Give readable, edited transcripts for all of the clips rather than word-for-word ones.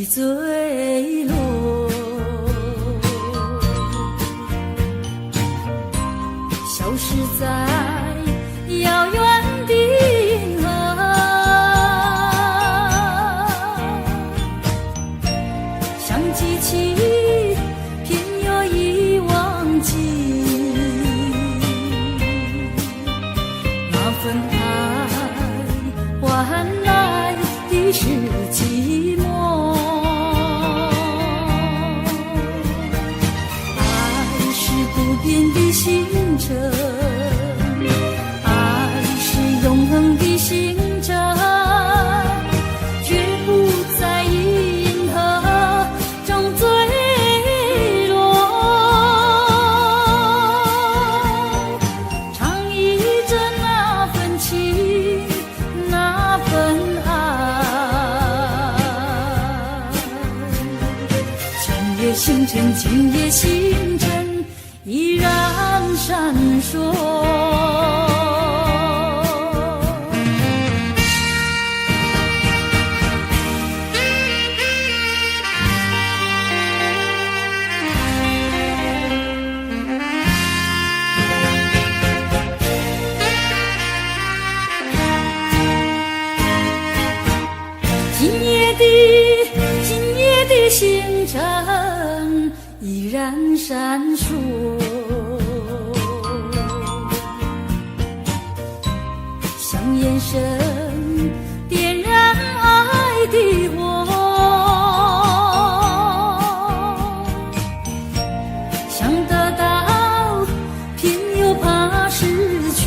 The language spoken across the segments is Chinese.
的坠落。消失在遥远的银河，像机器偏又已忘记那份爱换来的是寂寞。爱是不变的星辰，爱是永恒的星辰，绝不在银河中坠落。唱忆着那份情，那份爱。今夜星辰，今夜星辰依然闪烁。今夜的星辰依然闪烁，像眼神点燃爱的火，想得到偏又怕失去，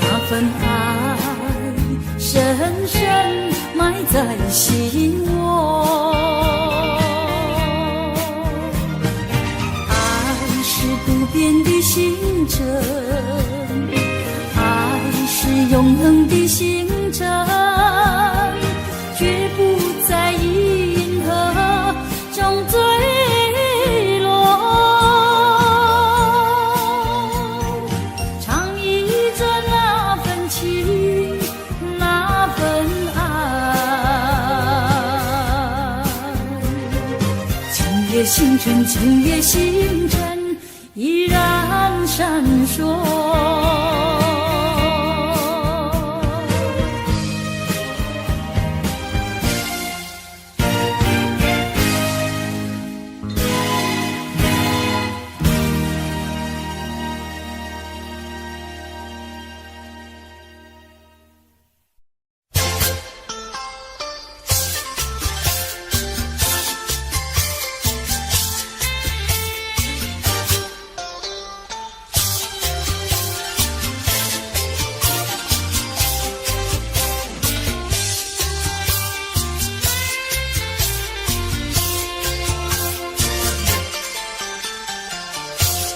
那份爱深深埋在心窝。爱是不变的星辰，爱是永恒的星辰，绝不在银河中坠落。唱忆着那份情，那份爱。今夜星辰，今夜星辰依然闪烁。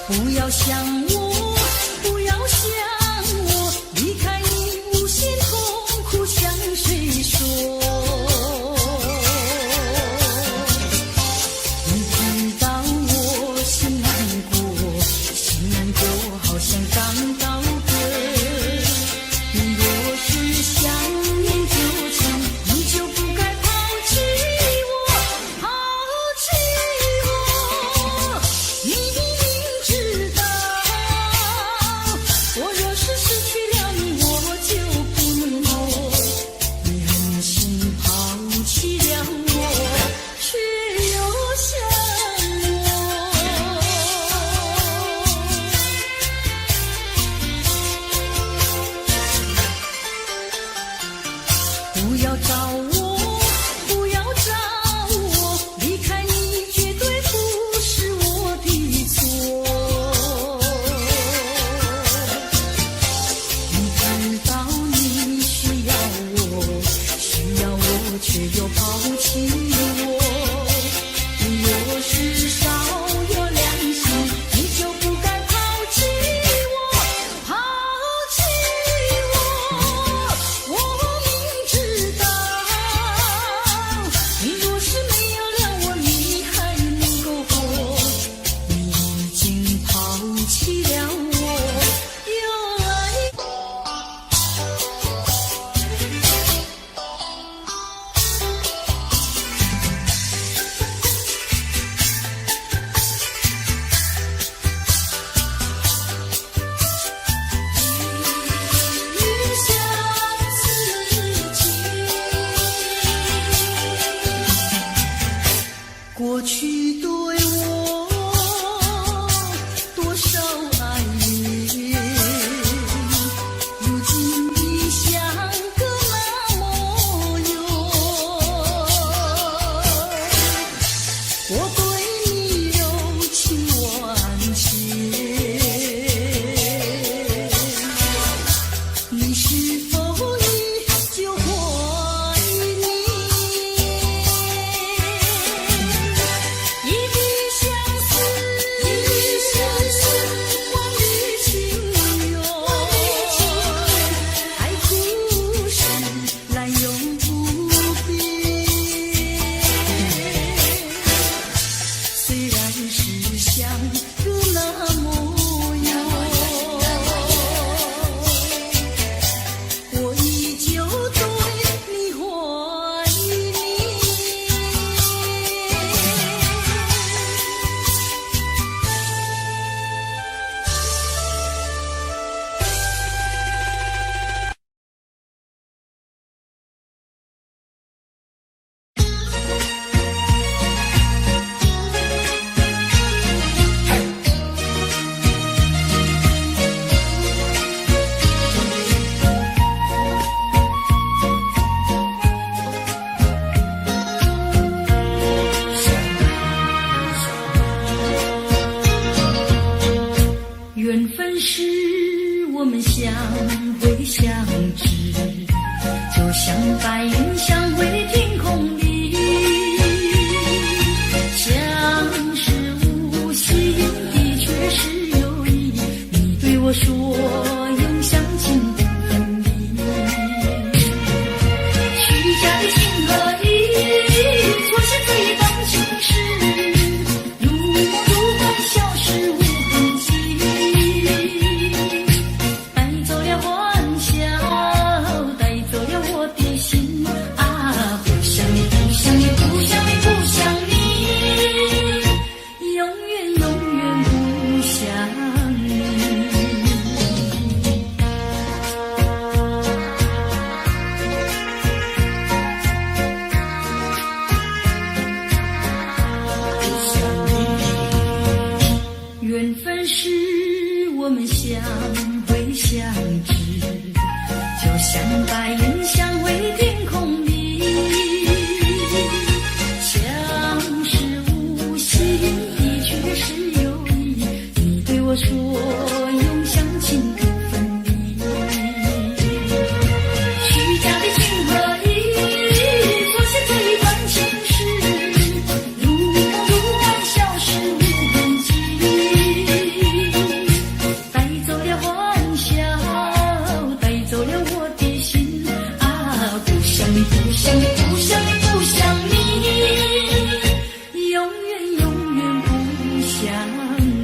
不要想我，不要想我，离开你无限痛苦向谁说？你知道我心难过，心难过好像刚到歌。你若是想念旧情，你就不该抛弃我，抛弃我。你我若是失去了你，我就不能活。你狠心抛弃了我，却又想我。不要找我，不要找我，离开你绝对不是我的错。却又抛弃我，你若是少有良心，你就不该抛弃我，抛弃我。我明知道你是否依旧怀念？一笔相思，万缕情缘，爱故事来永不变。虽然是相隔那么远，我依旧对你怀念。缘分是我们相会相知，就像白云相会天空里，相识无心的却是有意。你对我说永相亲不分离，虚假的情和意，错写这一段情诗，如梦如幻，消失无痕迹。带走了欢笑，带走了我的心啊！不想你，不想你，不想你，不想你，永远永远不想你。缘分是我们相会相知，就像白云相会天空里，相识无心的却是有意。你对我说永相亲不分离，虚假的情和意，错写这一段情诗，如梦如幻，消失无痕迹。带走了欢笑，带走了我的心啊！不想你，不想你，不想你，不想你，永远永远不想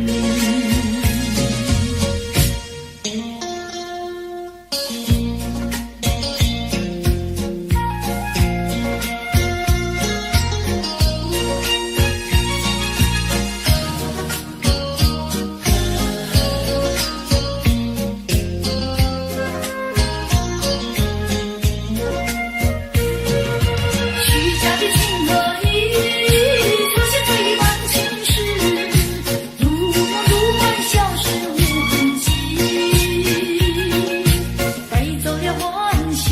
你。虚假的情和意，错写这一段情诗，如梦如幻，消失无痕迹。带走了欢笑，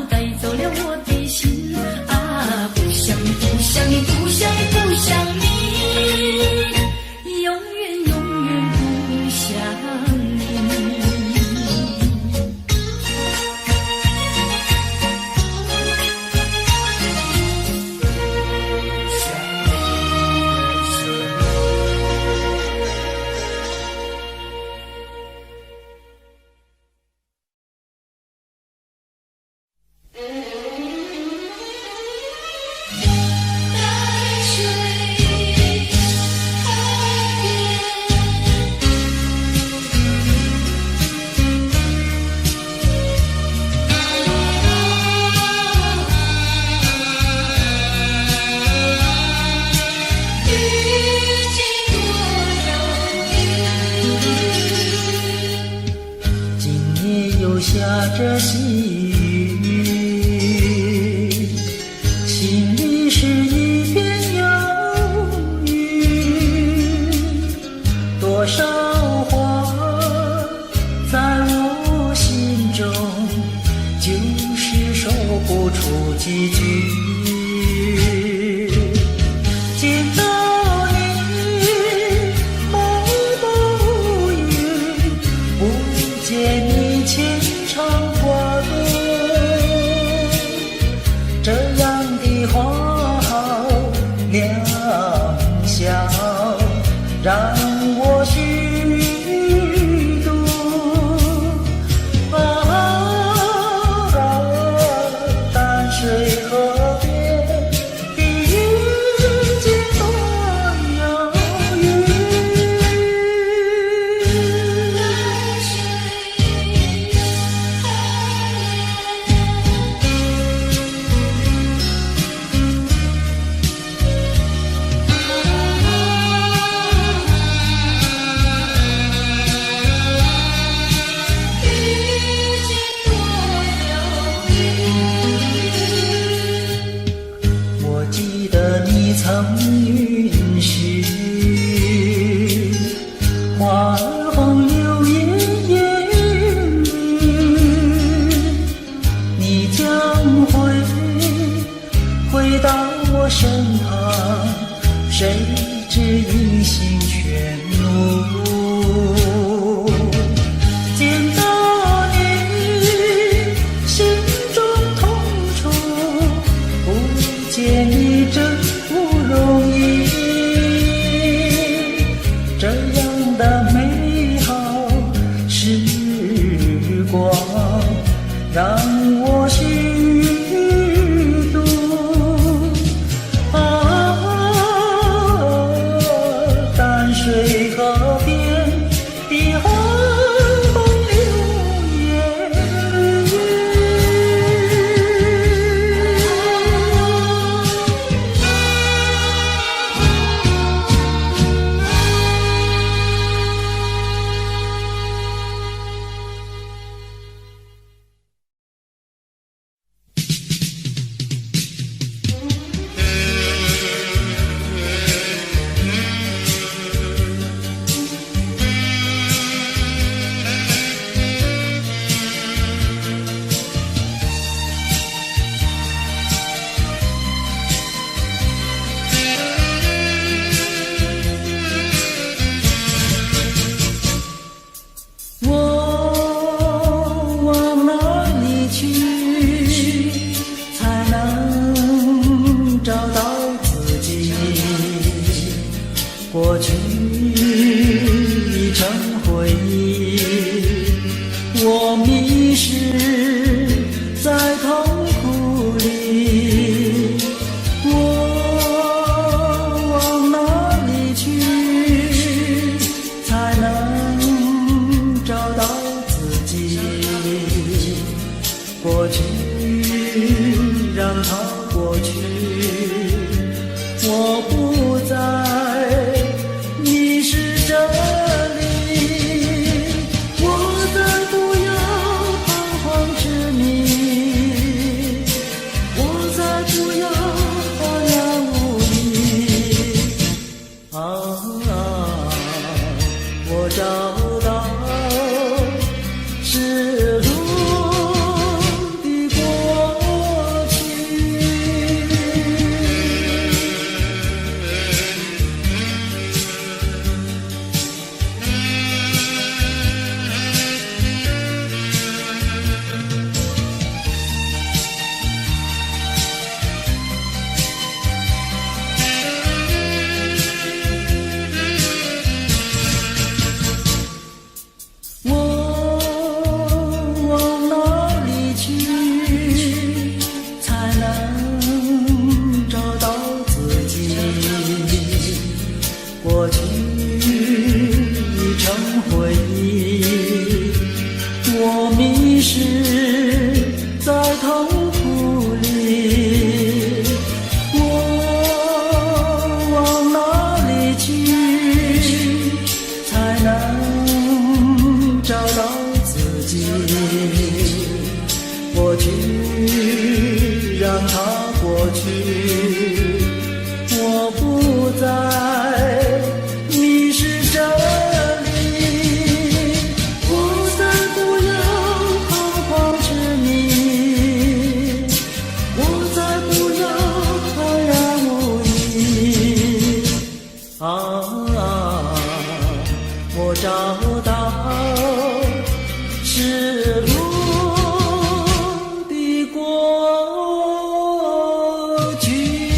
带走了我的心啊！不想你，不想你，不想你，不想你，永远永远不想你。今夜又下着细雨，心里是一片忧郁。多少话在我心中，就是说不出几句。见到你梦不语，不见你牵让我虚度淡水河边的寒风流烟雨。过去已成回忆，我迷失在痛苦里，我往哪里去才能找到自己？过去让它过去，我不再我找到失落的过去。过去已成回忆，我迷失在痛苦里，我往哪里去才能找到自己？过去让它过去，我不再我找到失落的过去。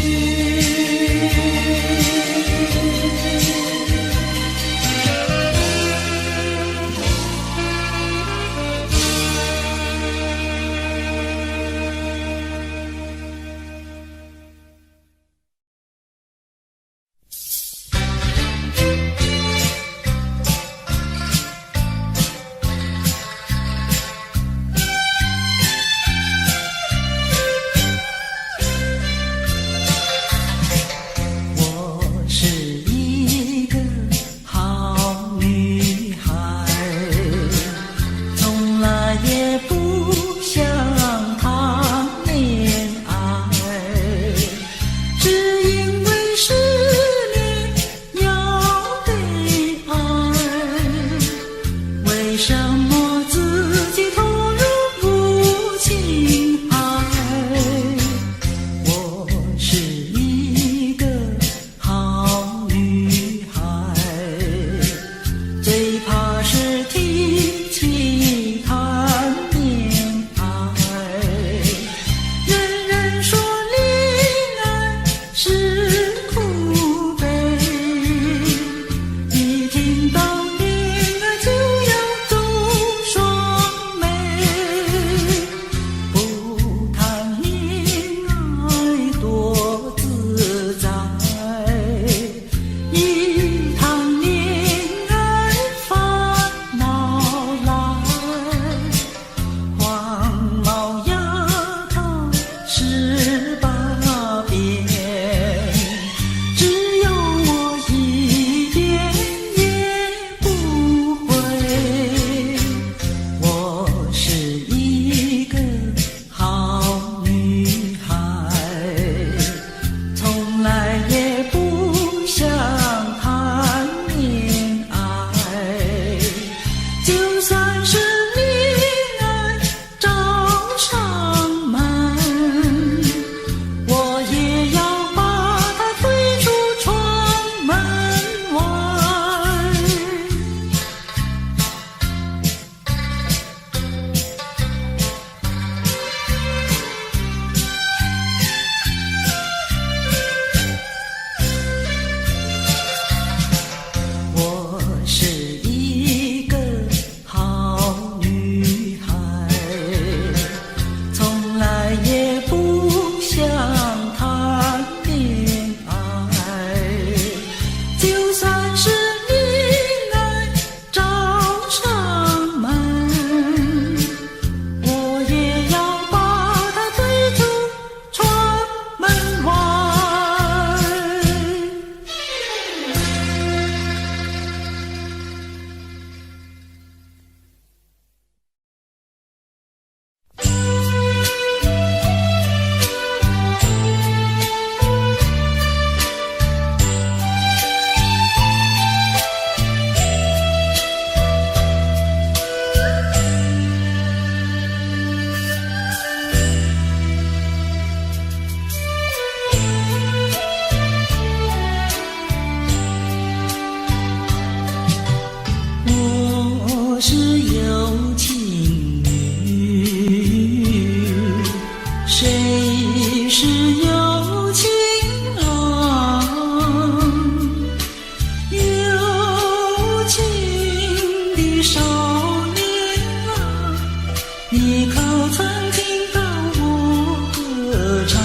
你可曾听到我歌唱？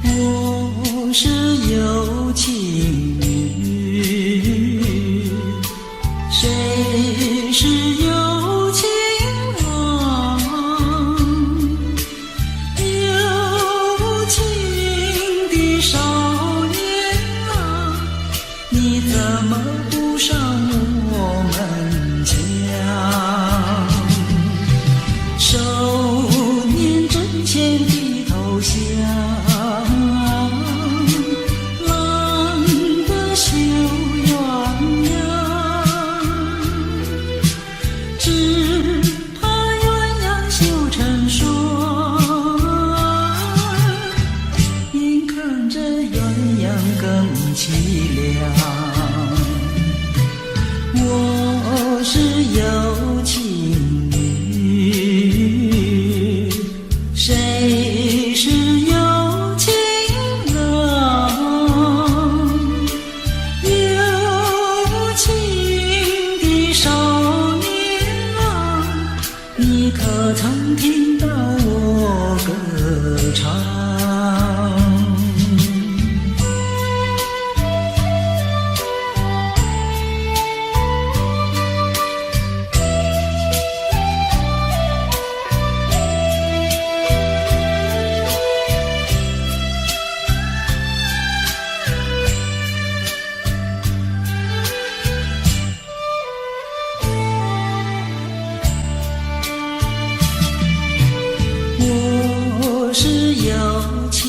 我是有情女，谁是有情郎？有情的少年啊，你怎么不上我们墙？少年阵前的头像，郎的绣鸳鸯，只怕鸳鸯绣成双，眼看着鸳鸯更凄凉。我是有情女，谁是有情郎？有情的少年郎，你可曾听到我歌唱？我是有情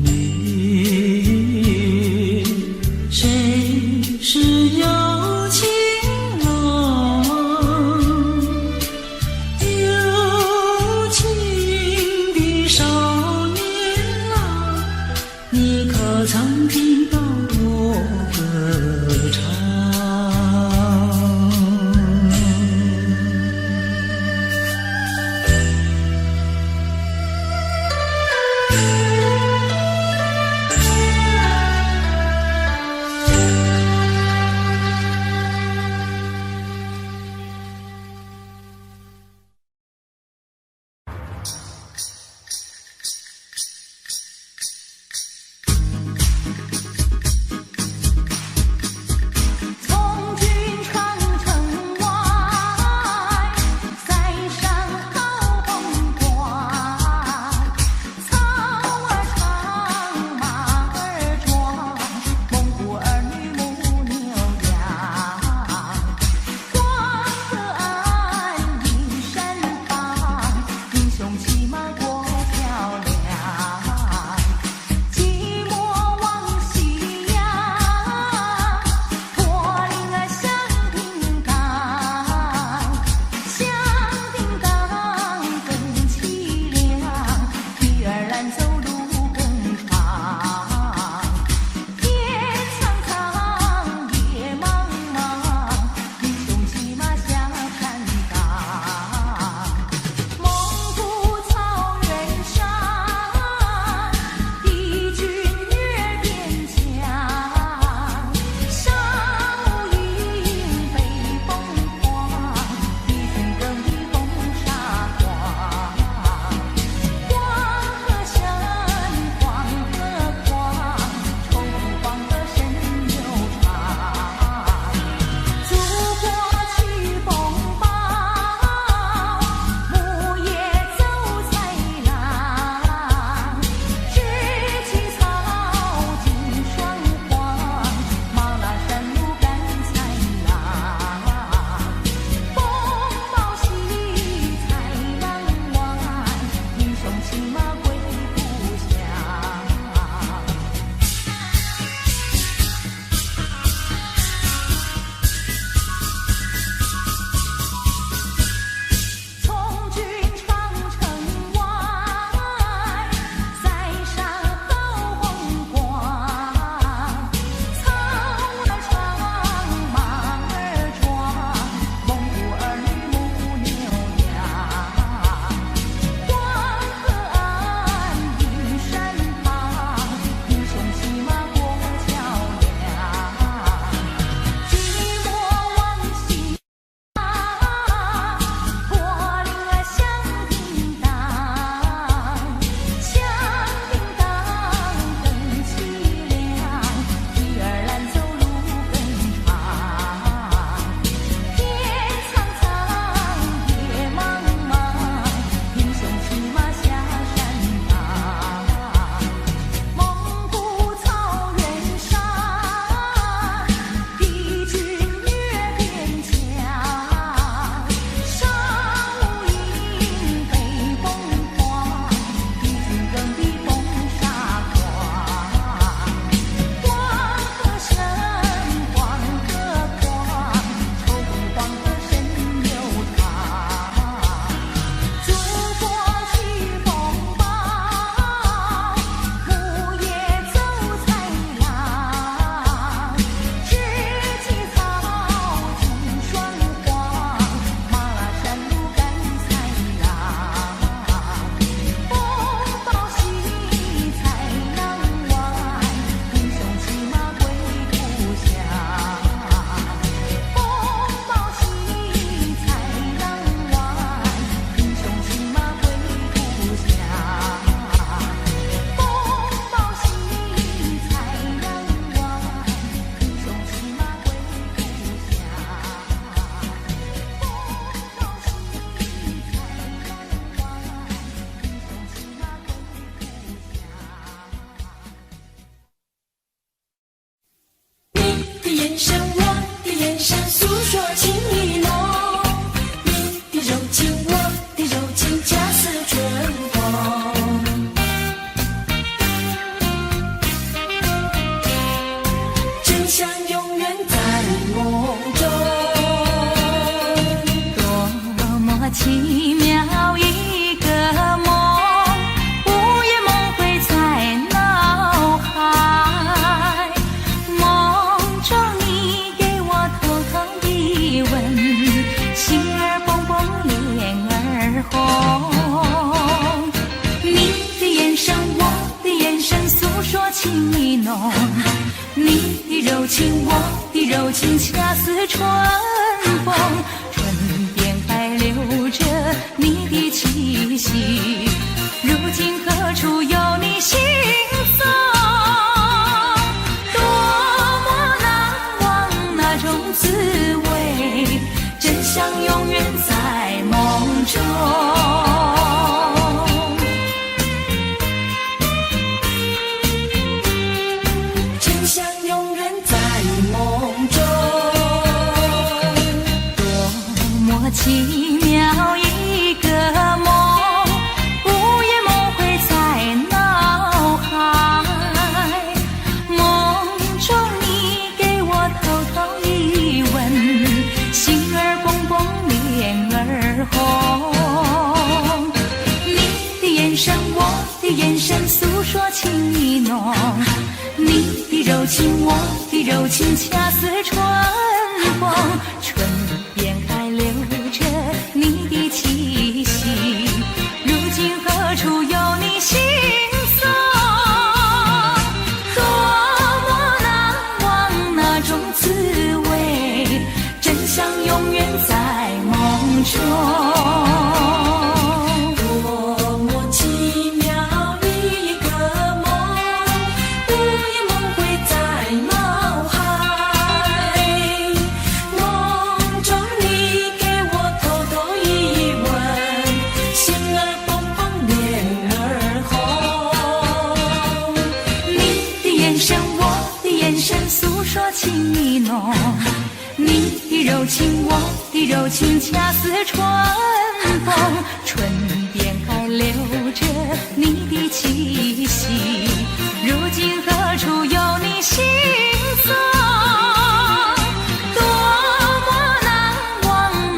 女，谁是有情郎？有情的少年郎，你可曾听到我歌唱？神，我的眼神，诉说情意浓。你的柔情，我的柔情，恰似春风。真相永远在梦中。多么奇妙一个梦，午夜梦回在脑海。梦中你给我偷偷一吻，心儿蹦蹦，脸儿红。你的眼神，我的眼神，诉说情意浓。你的柔情，我的柔情，恰似春风。唇边还留着你的气息，如今何处有你行踪？多么难忘那种滋味，真相永远在梦中。真相永远在梦中。多么奇妙一个梦，午夜梦回在脑海。梦中你给我偷偷一吻，心儿蹦蹦，脸儿红。你的眼神，我的眼神，诉说情意浓。你的柔情，我的柔情，恰似春风。唇边还留着你的气息，如今何处有你行踪？多么难忘那种滋味，真相永远在梦中。多么奇妙一个梦，午夜梦回在脑海。梦中你给我偷偷一吻，心儿蹦蹦，脸儿红。你的眼神，我的眼神，诉说情意浓。你的柔情，我的柔情，恰似春风。唇边还留着你的气息，如今何处有你行踪？多么难忘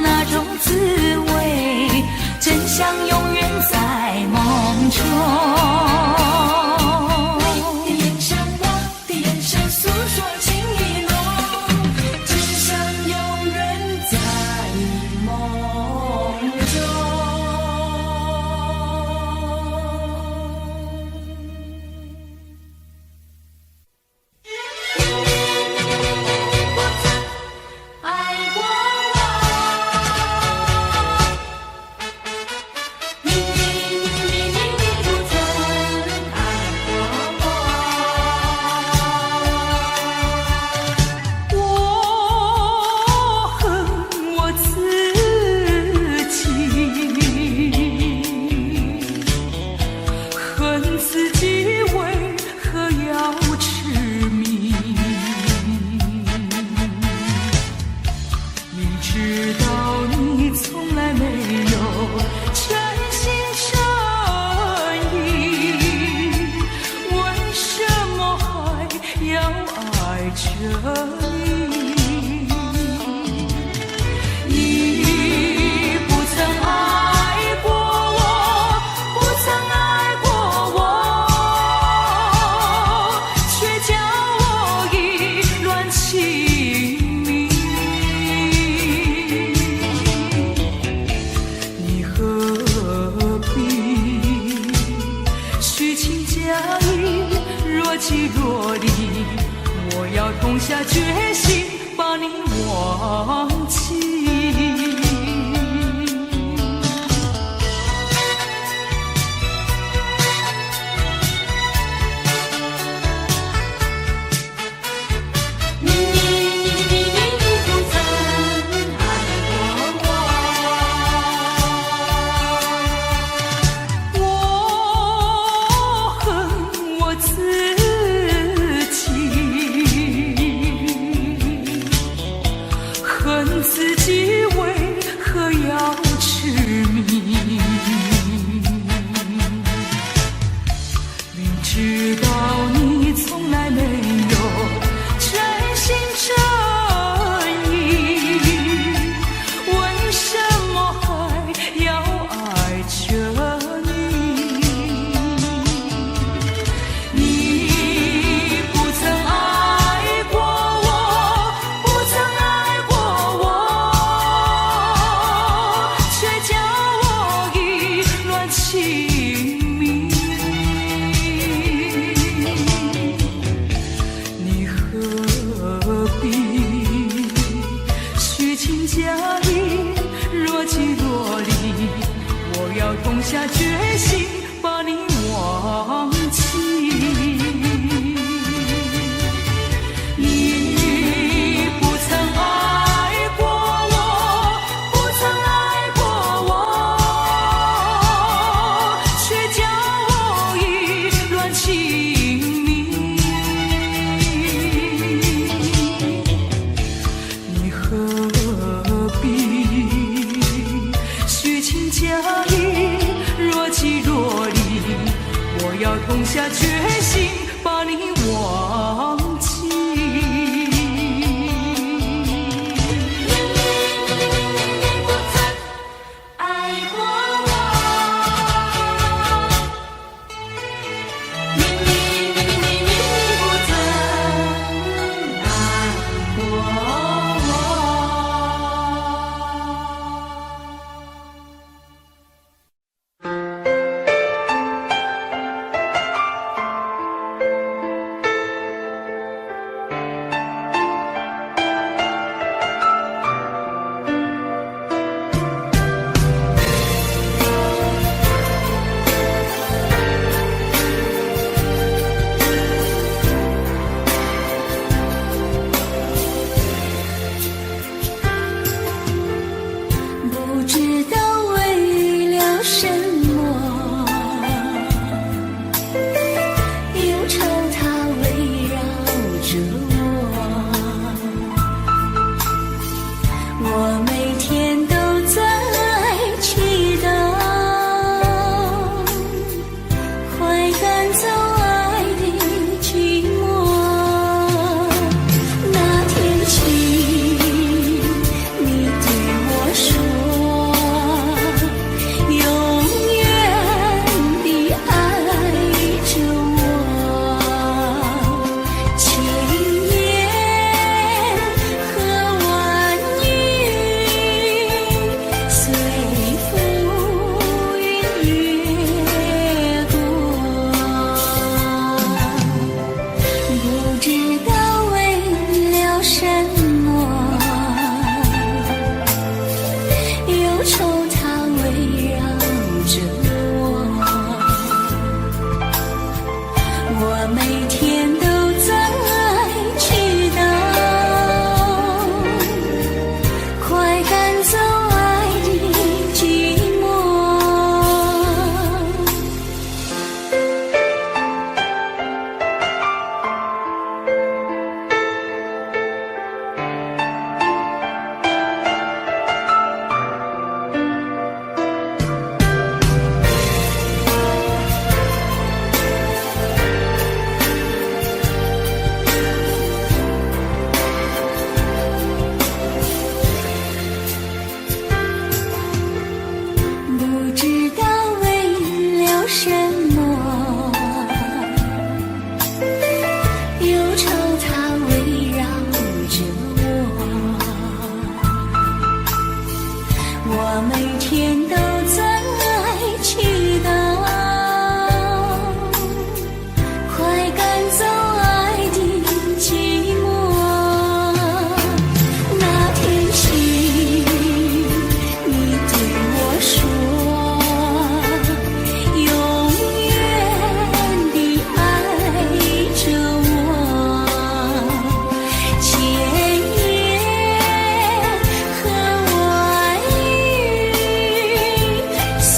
那种滋味，真相永远在梦中。你的眼神，我的眼神，诉说情意浓。真相永远在梦中。爱过我，你不曾爱过我。我恨我自己，恨自己为何要痴迷。明知道你从来没有真心真意，为什么还要爱着你？你不曾爱过我，不曾爱过我，却叫我意乱情迷。你何必虚情假意，若即若离？我要痛下决心把你忘记。你不曾爱过我。我恨我自己，下决心把你忘记。你不曾爱过我，不曾爱过我，却叫我意乱情迷。你何必虚情假意，若即若离？我要痛下决心把你忘记。不曾爱过我，你不曾爱过我。不知道为了什么，忧愁它围绕着我，我每天都在祈祷，快赶走爱的寂寞。那天起，你对我说，永远地爱着我，千言和万语随浮云越过，不知道为了什么，忧愁它围绕着我每天都在祈祷，快赶走爱的寂寞。不知道为了什么，忧愁它围绕着我每天都在祈祷，快赶走爱的寂寞。那天起，你对我说，永远地爱着我，千言和万语随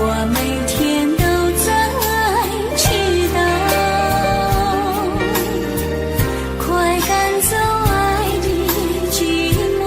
我每天都在祈祷，快赶走爱的寂寞。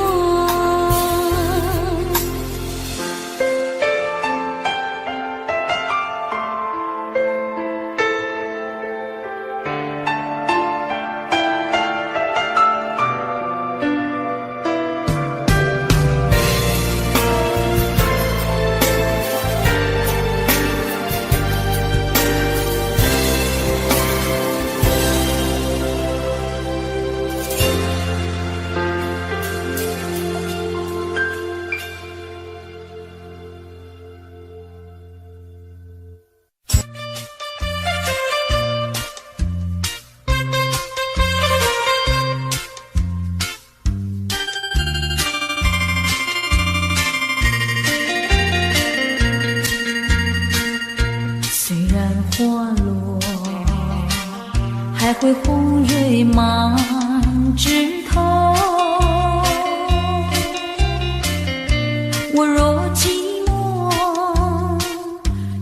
虽然花落，还会红蕊满枝头。我若寂寞，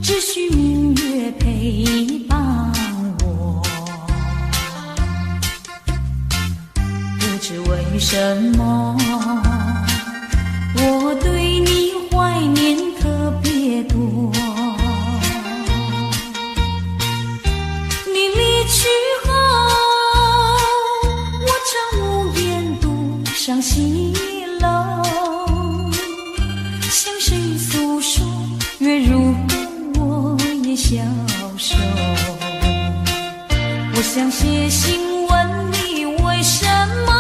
只需明月陪伴我。不知为什么，我对你怀念特别多。上西楼，向谁诉说？月如我也消瘦。我想写信问你，为什么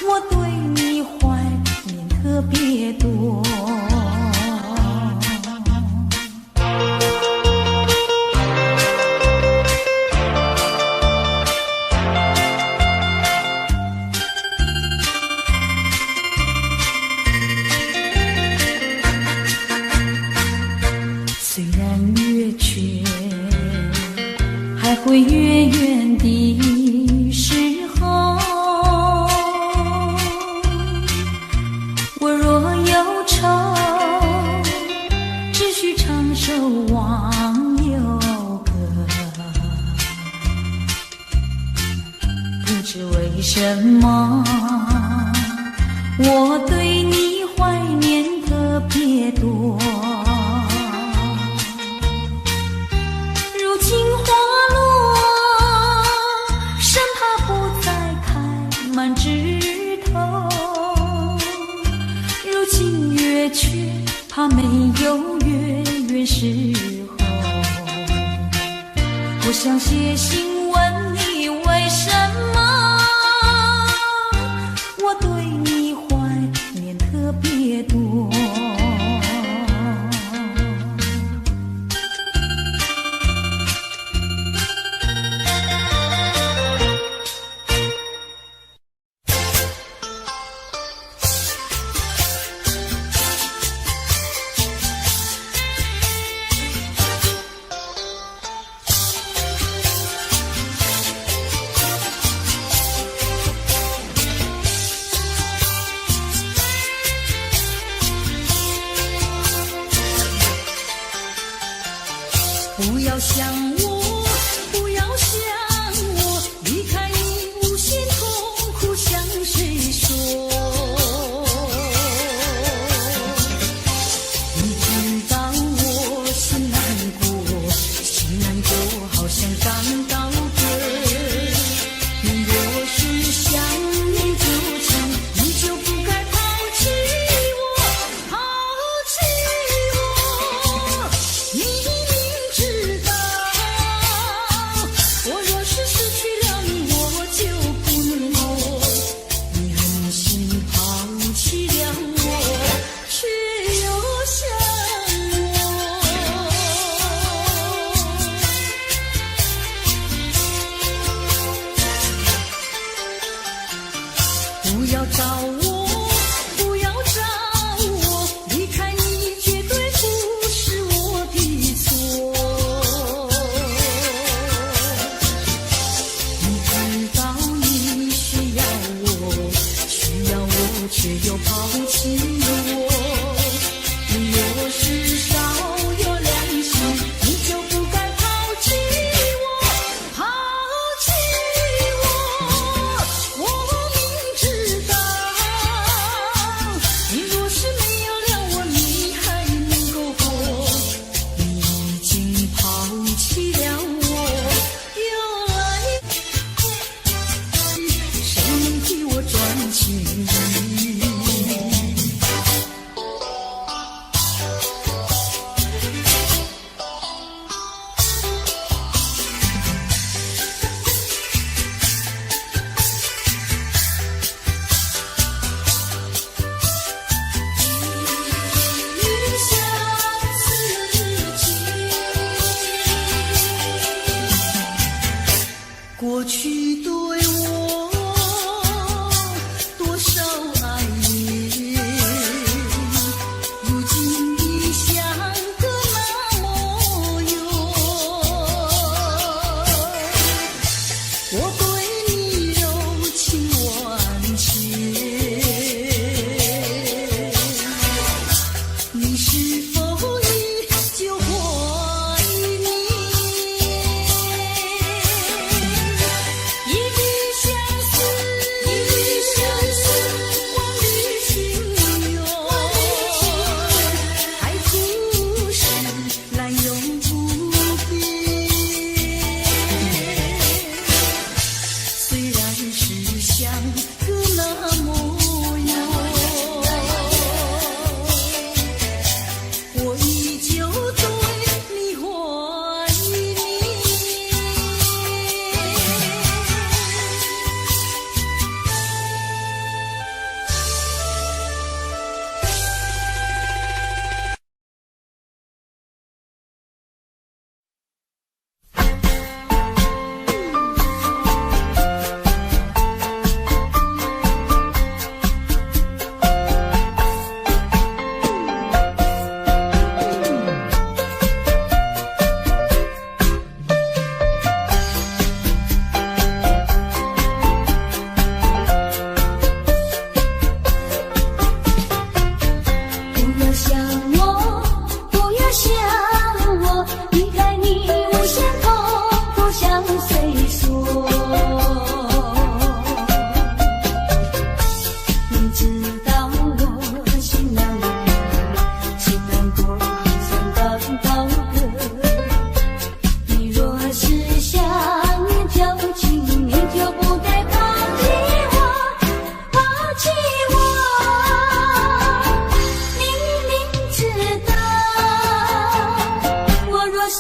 我对你怀念特别多？虽然月缺，还会月圆的时候，我若忧愁，只需唱首忘忧歌。不知为什么，我对你怀念特别多。满枝头，如今月缺，怕没有月圆时候。我想写信问你，为什么我对你怀念特别多？不要想我，不要想我，离开你无限痛苦向谁说？你知道我心难过，心难过好像刚到嘴。你若是想念就请，你就不该抛弃我，抛弃我。你知道我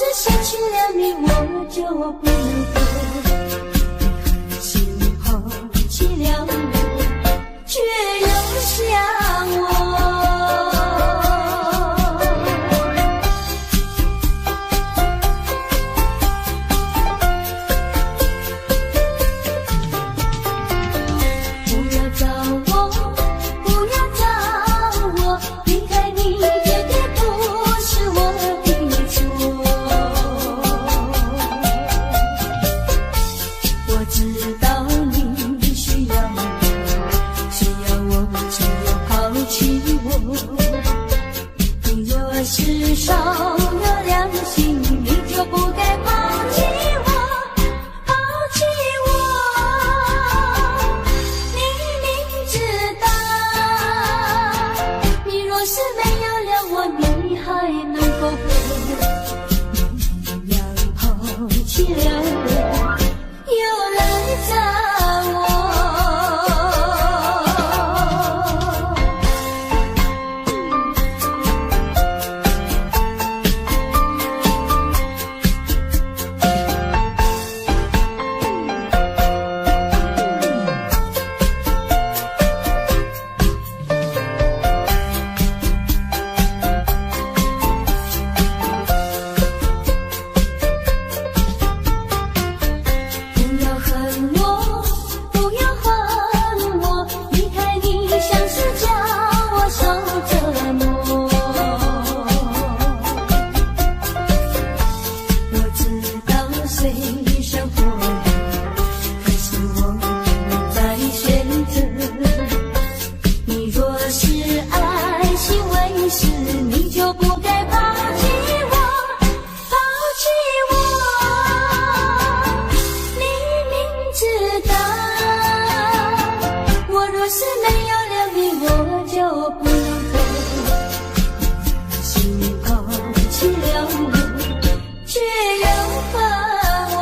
是失去了你，我就不能够。心抛弃了我，却又想我。不要找我，不要找我，离开你绝对不是我的错。我知道你需要我，需要我就要抛弃我。你若是少了良心，你就不该抛弃我，抛弃我。你明知道，你若是没有了我，你还能够活？你要抛弃了我，又来找我。不要恨我，不要恨我，离开你像是叫我受折磨。我知道谁生活可是我不再选择。你若是爱惜为师，你就不该抛弃我，抛弃我。你明知道，我若是没有了你，我就不能够。心抛弃了我，却又恨我。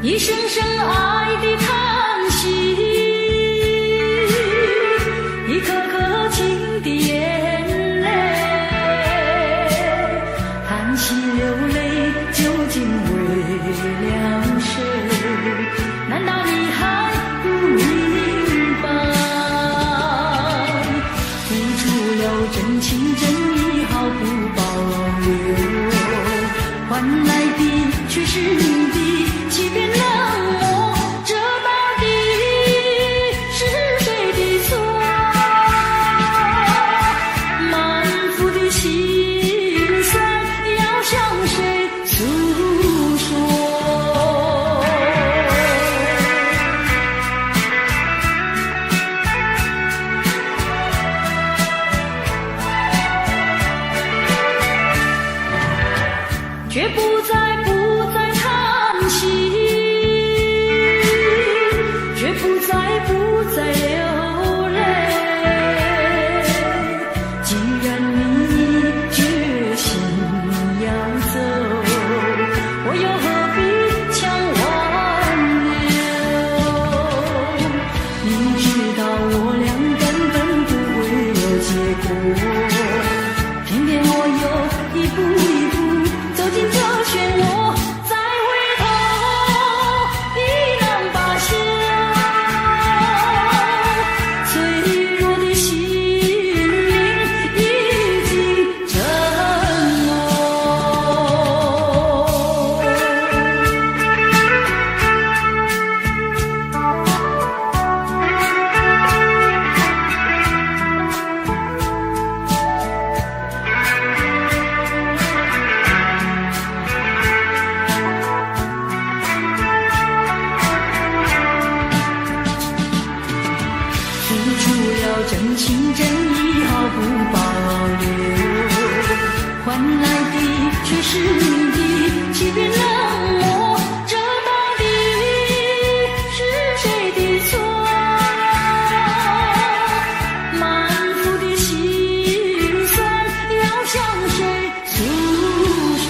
一声声爱的叹息，一颗颗情的眼泪，叹息流泪究竟为了谁？难道你还不明白？付出了真情真意毫不保留，换来的却是你的欺骗冷漠，这到底是谁的错？满腹的心酸要向谁诉说？却不再叹情真意毫不保留，换来的却是你的欺骗冷漠，这到底是谁的错？满腹的心酸要向谁诉说？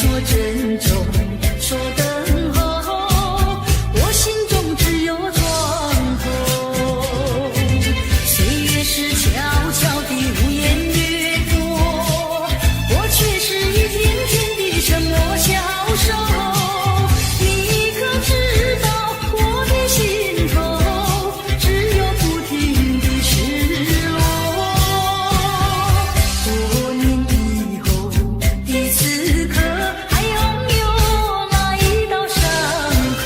说珍重，说等候，我心中只有窗口。岁月是悄悄地无言掠过，我却是一天天的沉默消瘦。你可知道我的心头只有不停的失落？多年以后的此刻，还拥有那一道伤口。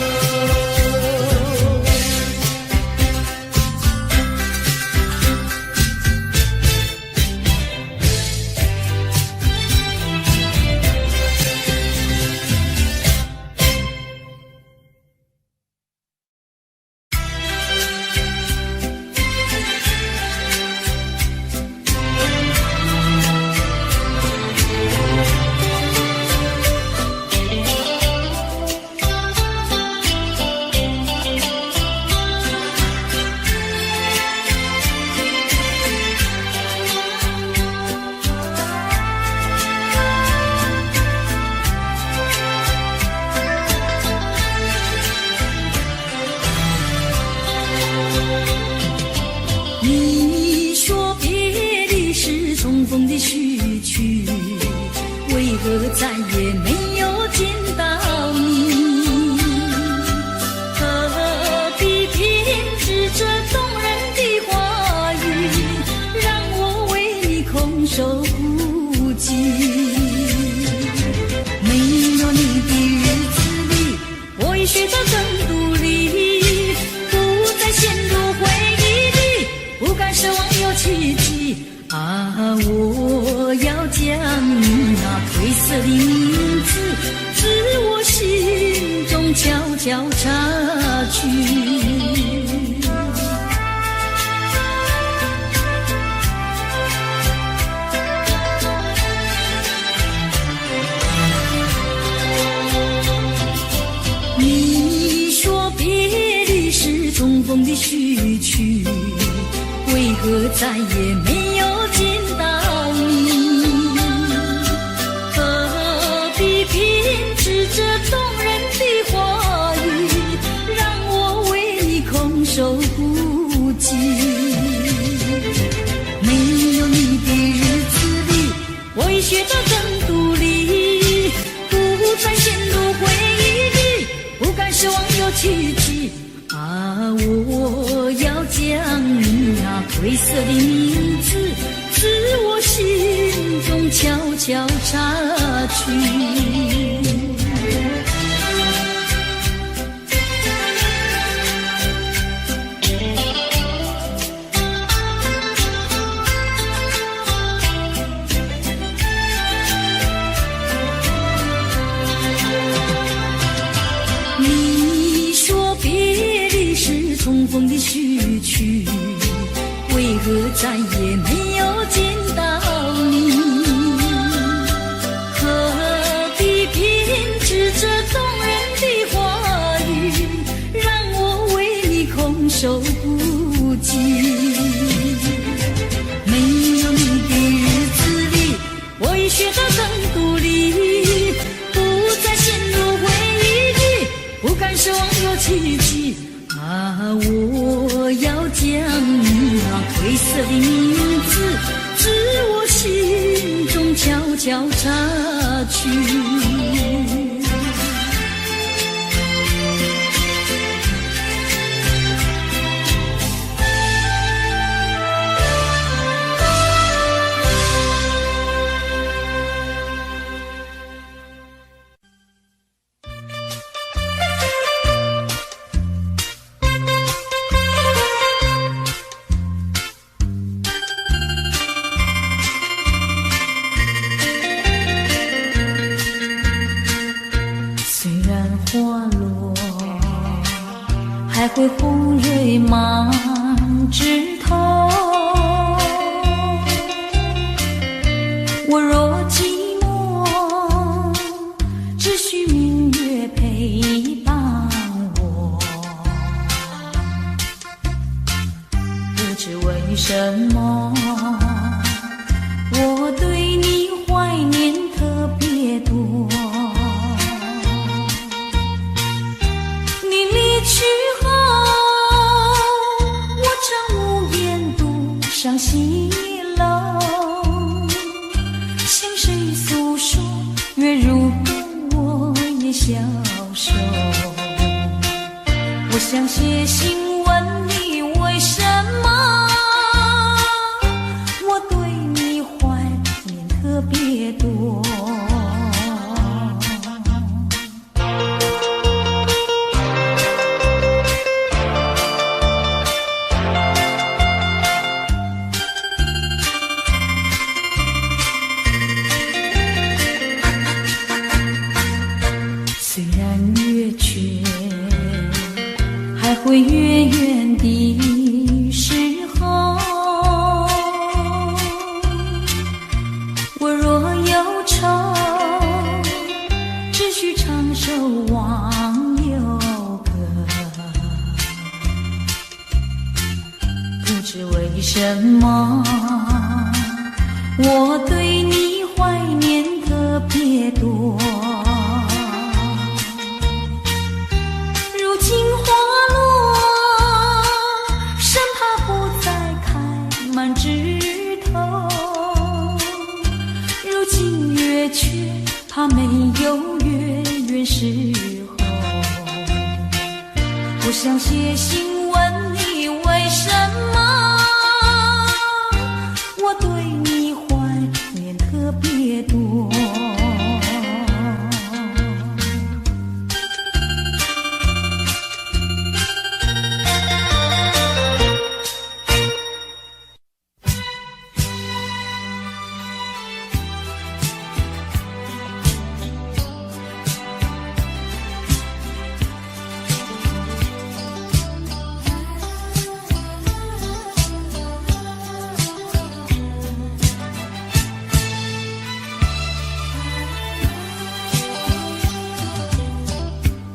你说别离是重逢的序曲，为何再也没有见到你？何必编织这动人的话语，让我为你空守孤寂？没有你的日子里，我已学得更独立，不再陷入回忆里，不敢奢望有奇迹啊！我要将你那褪色的名字，自我心中悄悄擦去。你说别离是重逢的序曲，为何再也没有见到你？何必编织这动人的话语，让我为你空守孤寂？没有你的日子里，我已学得更独立，不再陷入回忆里，不敢奢望有奇迹啊！我要将你那褪色的名字，自我心中悄悄擦去。你说别离是重逢的序曲，为何再也没有见到你？何必编织这动人的话语，让我为你空守孤寂？没有你的日子里，我已学得更独立，不再陷入回忆里，不敢奢望有奇迹啊！我要将你那褪色的名字，自我心中悄悄擦去。还会红蕊满枝头。我若寂寞，只需明月陪伴我。不知为什么，我对你怀念特别多。消瘦。我想写信问你，为什么我对你怀念特别多。虽然月缺，还会远远的时候，我若忧愁，只需唱首忘忧歌。不知为什么，我对你怀念特别多。如今花落，生怕不再开满枝头。如今月缺，怕没有月圆时候。我想写信问你，为什么我对你怀念特别多。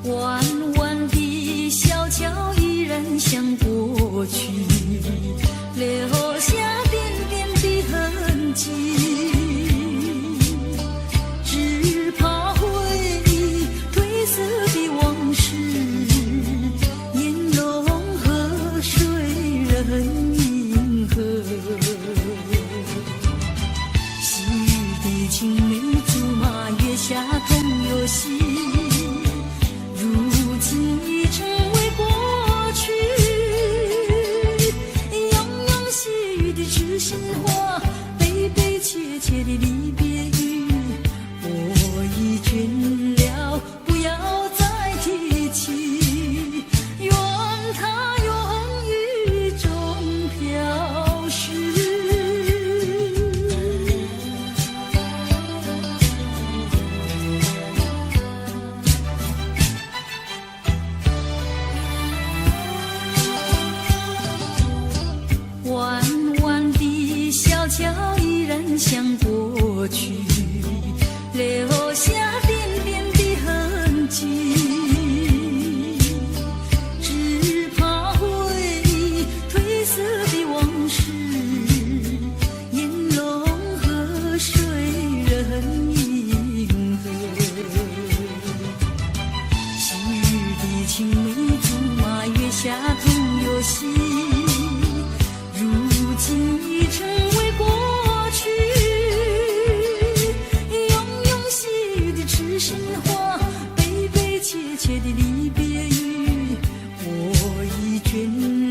弯弯的小桥依然像过去，留下点点的痕迹。只怕回忆褪色的往事，烟笼河水人银河。昔日的青梅竹马，月下同游戏。如今已成为过去，庸庸细语的知心话，悲悲切切的离别语，我已倦了，不要再提起，愿它永雨中飘逝。弯弯的小桥依然像过去，留下点点的痕迹。只怕回忆褪色的往事，烟笼河水人银河。昔日的青梅竹马，月下同游戏。如今已成为过去，庸庸细语的痴心话，悲悲切切的离别语，我已倦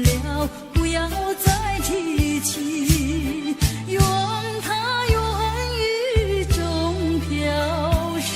了，不要再提起，愿它永雨中飘逝。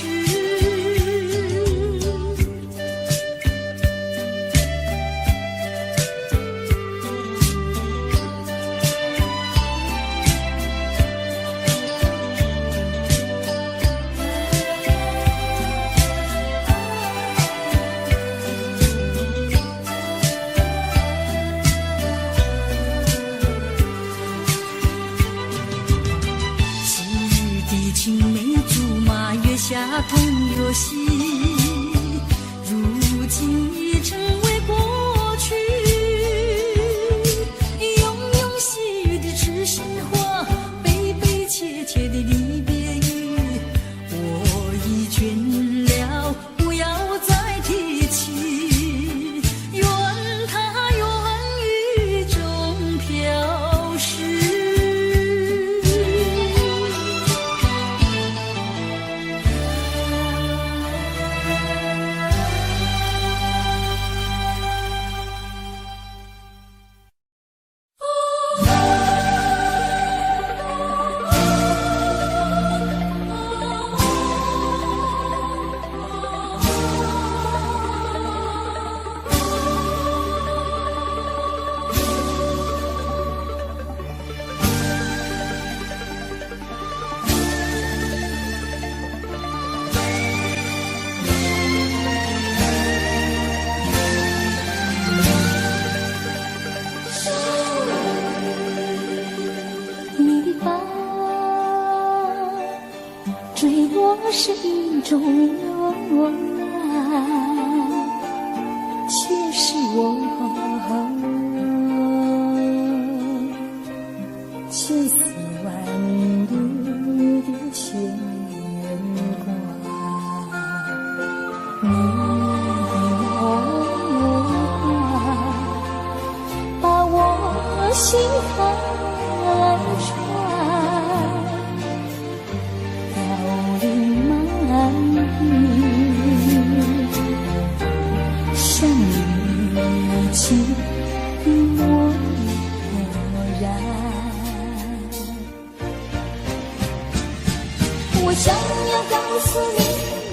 有啊，却是我千丝万缕的牵挂。你把我心海船飘零满地，像你情的漠然。我想要告诉你，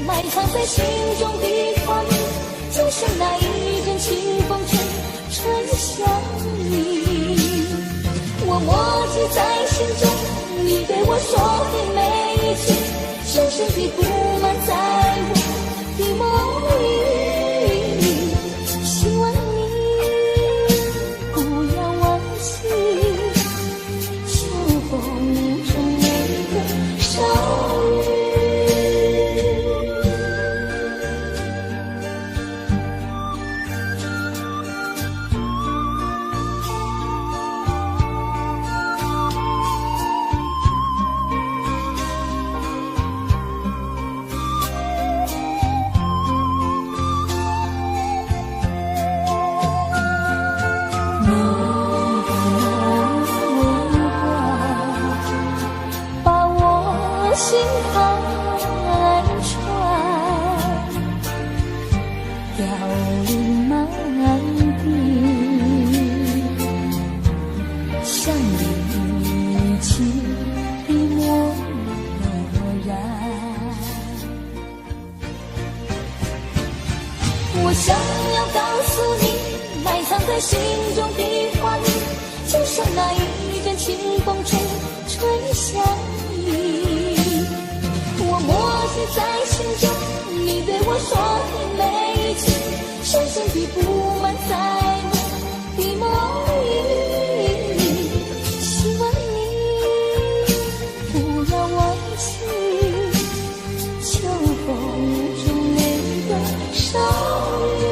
埋藏在心中的话语，就像那一阵清风吹向你。我默记在心中，你对我说的每一句，深深地布满在我的梦里。希望你不要忘记秋风中那个少女。心海船飘零满地，像你情的漠然。我想要告诉你，埋藏在心中的话语，就像那一阵清风吹向你。我默记在心中，你对我说的每一句，深深地布满在我的梦里。希望你不要忘记秋风中那个少女。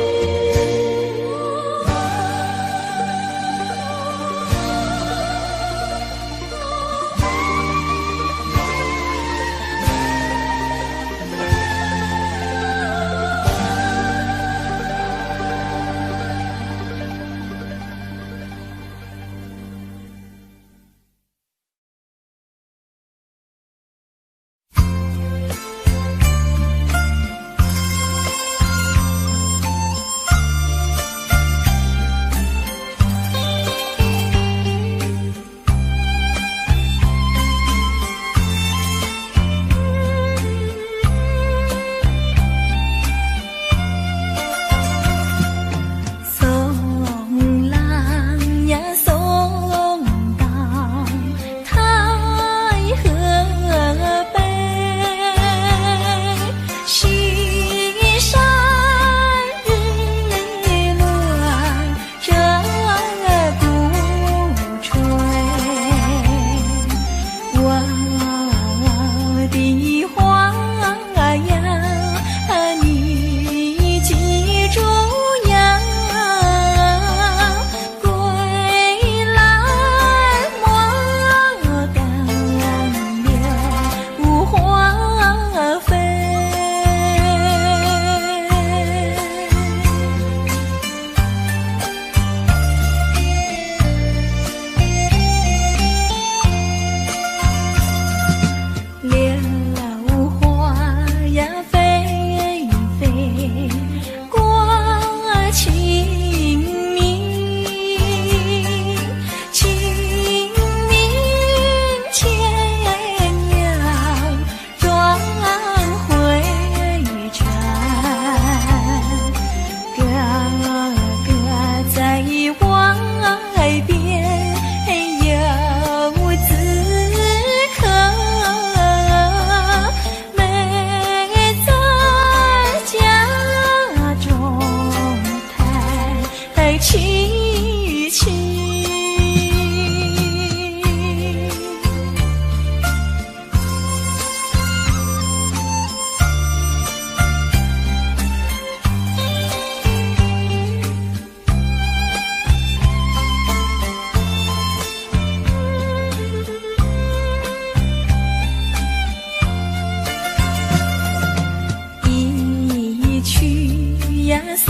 呀3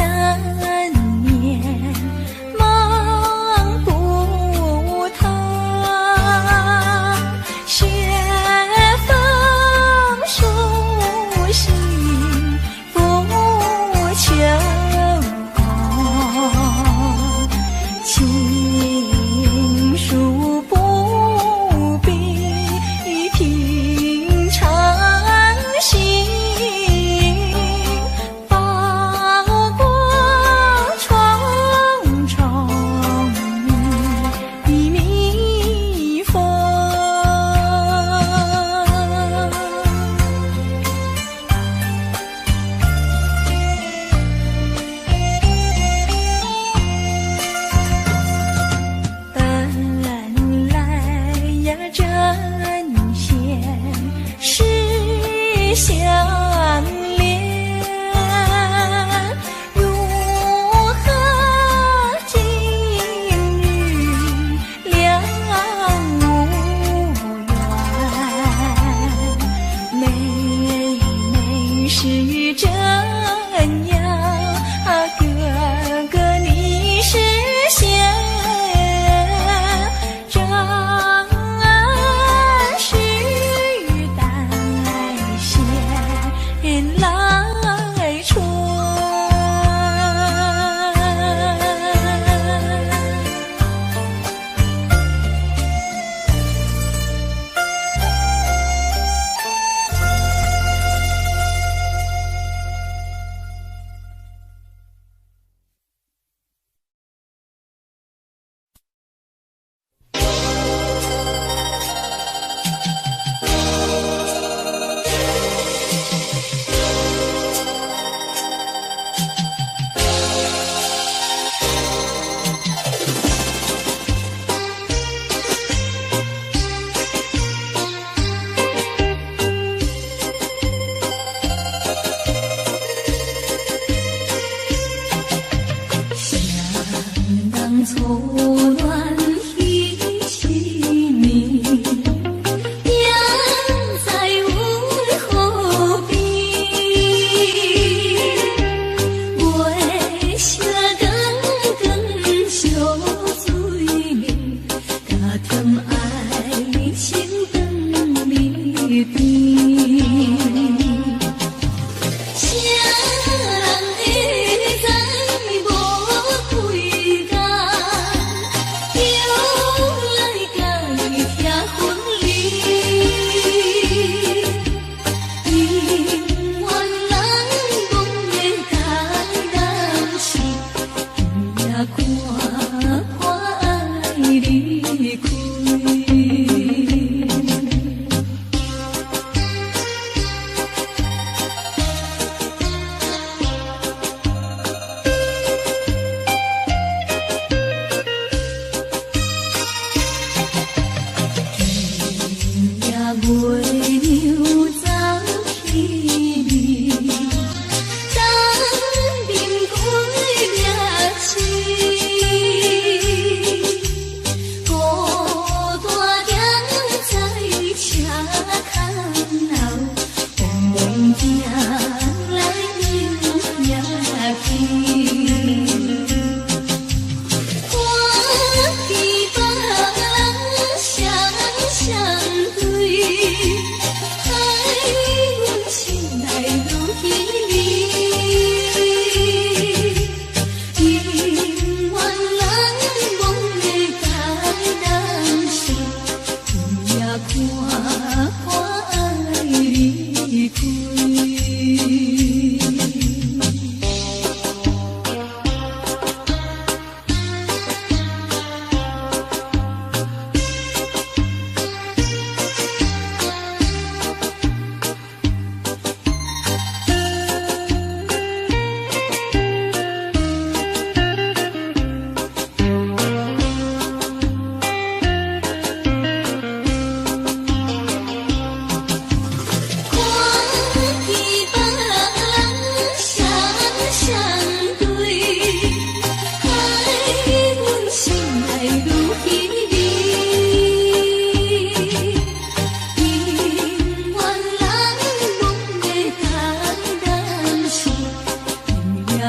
年忙不透，雪风疏信不求，情书不必平常心，把过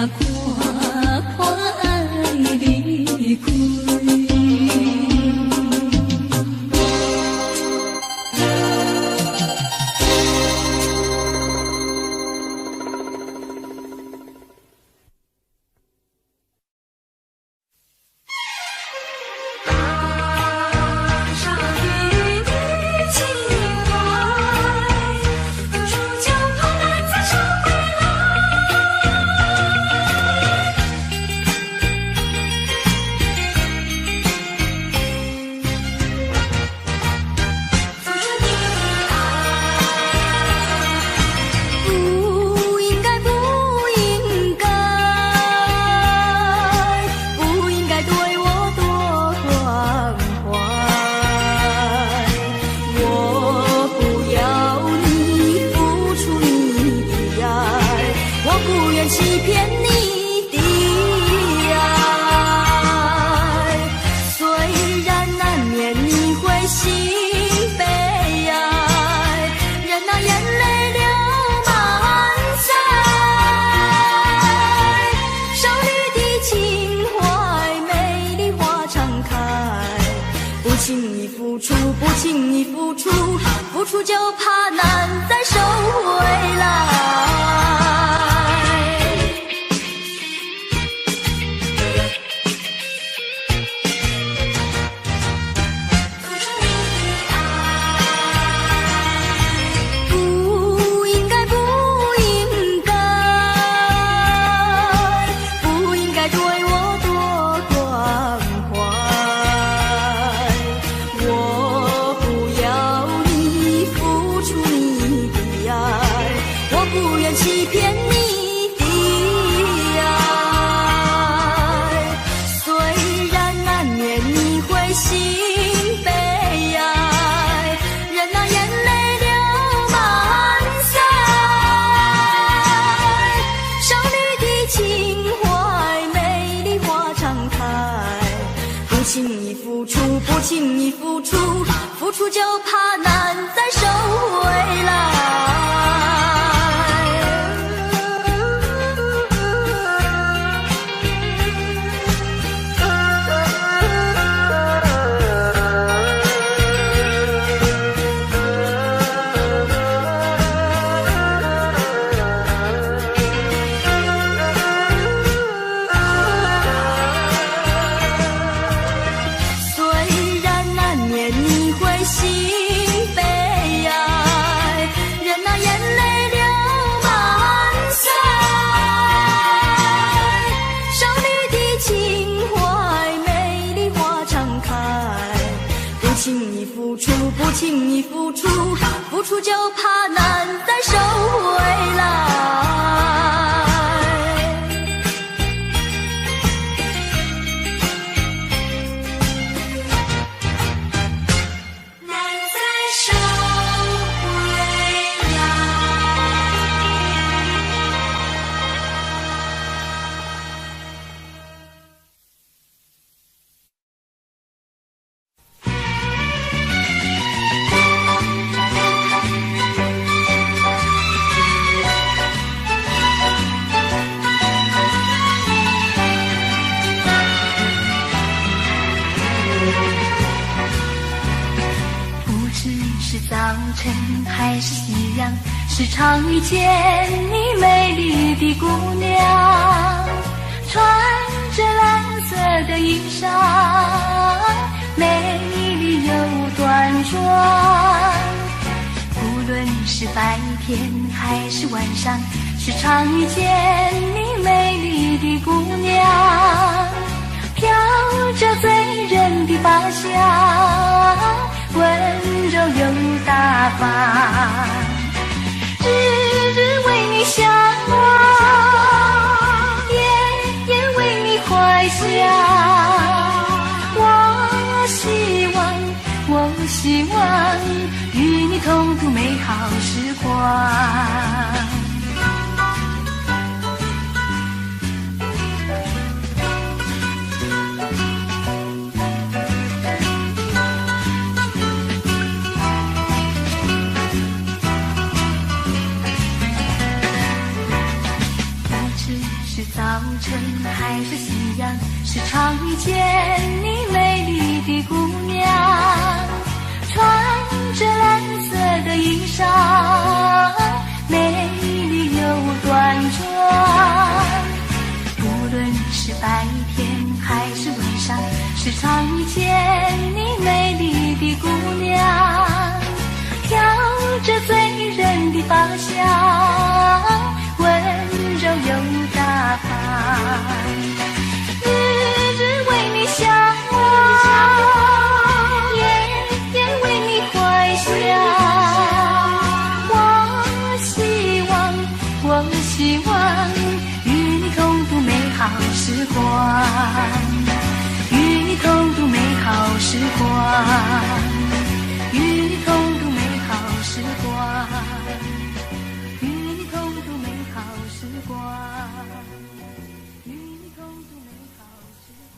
快快离开。付出就怕难再收回来。不应该，不应该，不应该对我多关怀。我不要你付出你的爱，我不愿欺骗你的爱。虽然难免你会心悲哀，任那眼泪流满腮。少女的情怀，美丽花常开。不轻易付出，不轻易付出，付出就怕难再收回来。虽然难免你会心悲哀，任那眼泪流满腮。少女的情怀，美丽花常开。不轻易付出，不轻易付出，付出就怕难再收回来。早晨还是夕阳，时常遇见你美丽的姑娘，穿着蓝色的衣裳，美丽又端庄。无论是白天还是晚上，时常遇见你美丽的姑娘，飘着醉人的发香，温柔又大方，日日为你向往，夜夜为你怀想。我希望与你同度美好时光。是早晨还是夕阳，时常遇见你美丽的姑娘，穿着蓝色的衣裳，美丽又端庄。无论是白天还是晚上，时常遇见你美丽的姑娘，飘着醉人的芳香，温柔又大方。日日为你向往，夜夜为你怀想。我希望与你共度美好时光，与你共度美好时光，与你共度美好时光，与你共度美好时光，与你共度美好时光。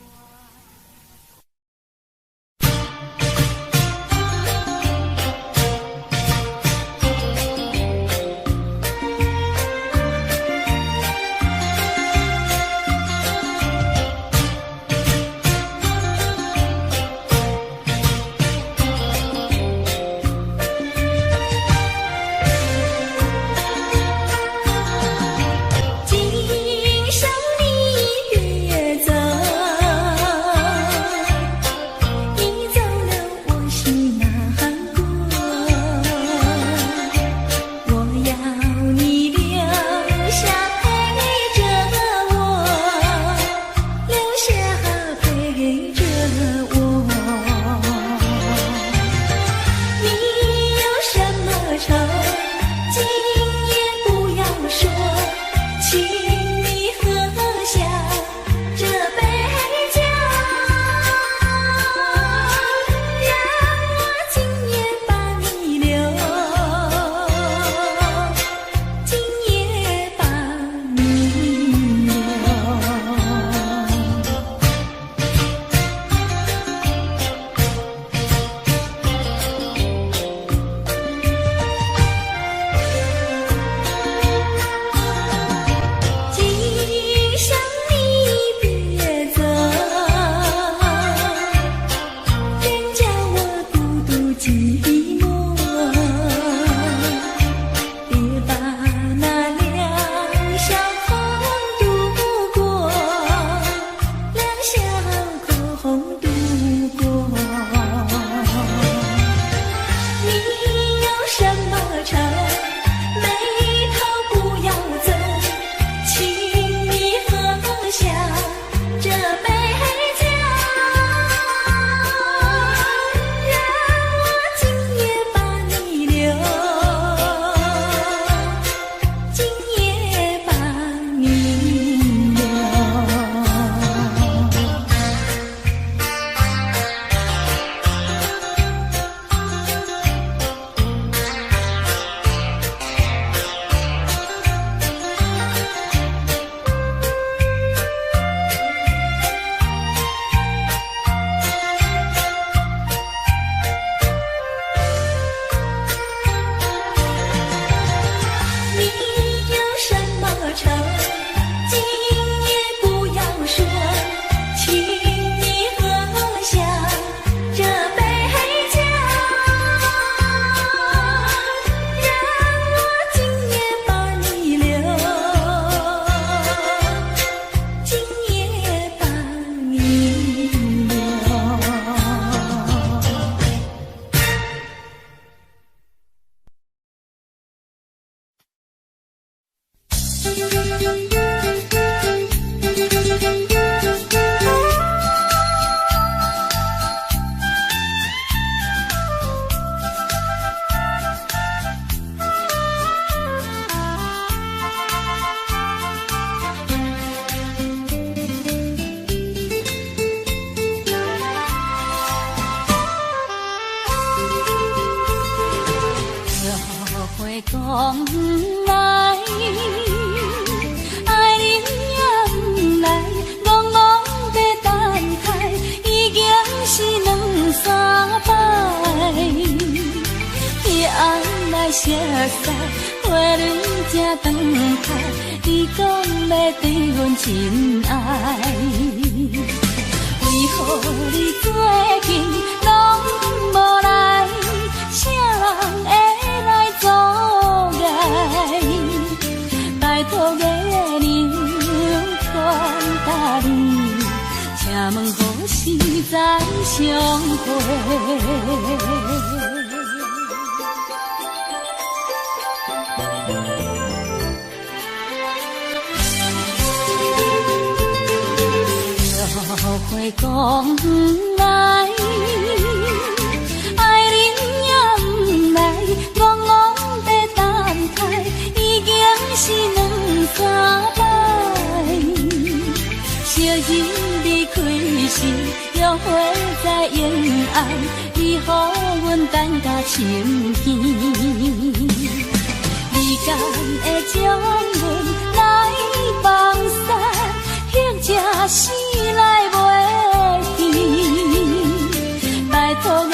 讲不来，爱你也不来，戆戆在等待，已经是两三摆。夜暗来熟悉，花蕊正长开，你讲要对阮真爱？为何你最近拢无来？啥人会来阻碍？拜托月亮传达你，请问何时再相会？后悔讲不来，爱人也不来，戆戆在等待，已经是两三摆。昔日离开时，约会在沿岸，你予阮等甲深更。你敢会将阮来放散？或者是来袂去？拜托月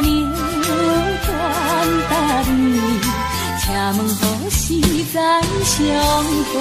亮传达你，请问何时再相会？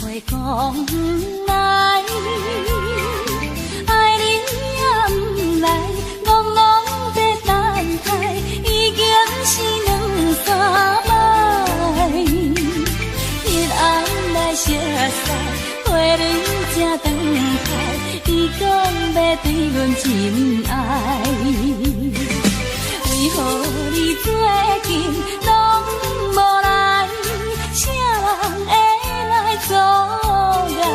会讲不来，爱人也不来，戆戆在等待，已经是两三摆。彼暗来熟悉，花蕊正长开，你讲要对阮真爱，为何你最近拢无来？啥人会阻碍？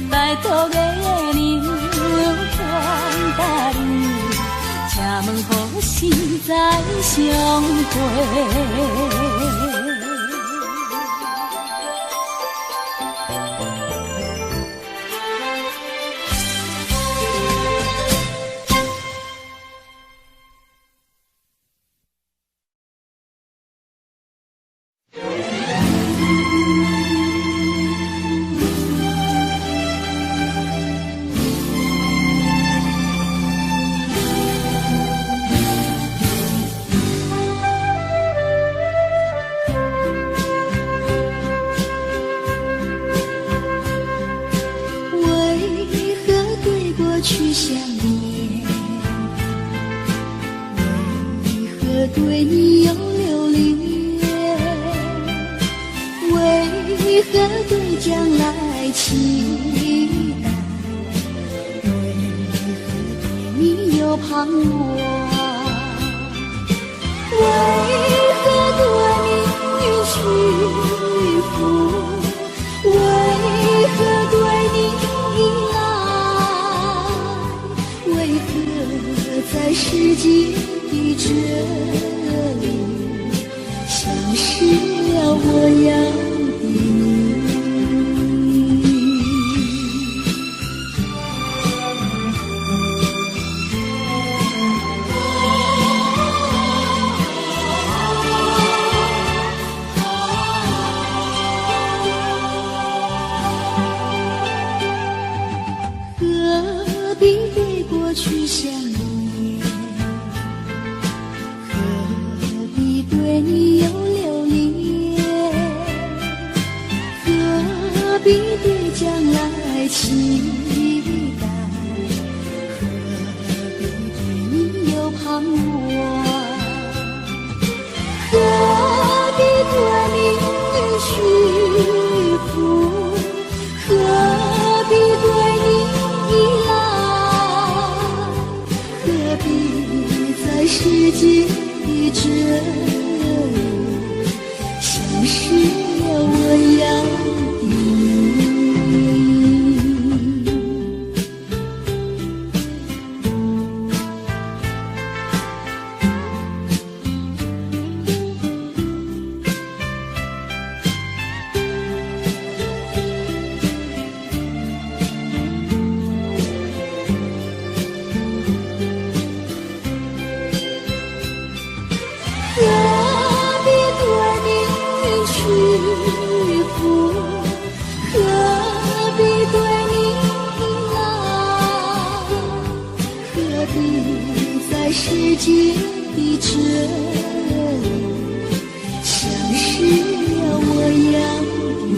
拜托月亮传达你，请问何时再相会？去相恋，为何对你有留恋？为何对将来期待？为何对你有盼望？为何对你屈服？为何对你依赖？为何在世界的这里，消失了我要的你？何必对过去想念？何必对你有留恋？何必对将来期待？何必对你有盼望？何必对你屈服？何必对你依赖？何必在世界的这里，消失了我要的你？福，何必对你老？何必在世间的这像是我养的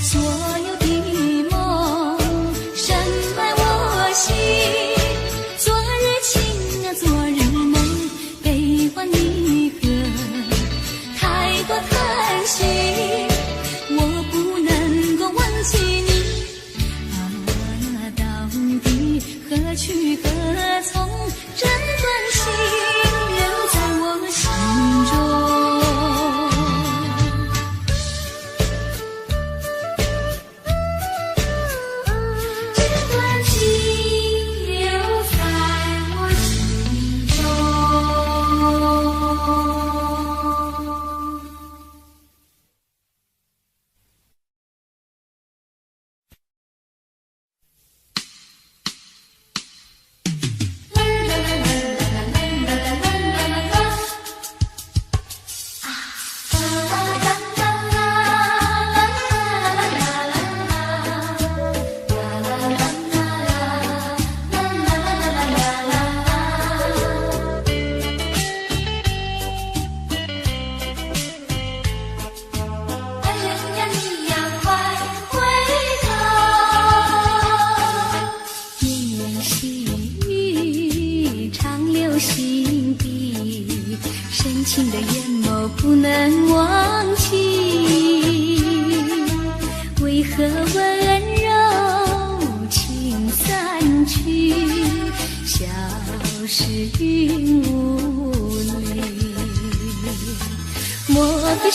所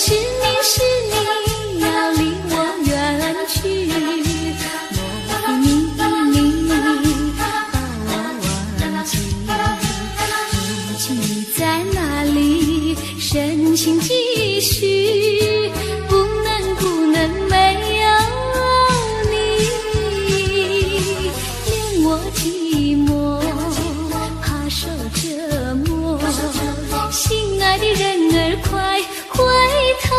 是你是你要离我远去，莫非你把我忘记？如今你在哪里？深情继续，不能没有你，连我寂寞怕受折磨，心爱的人儿快回头。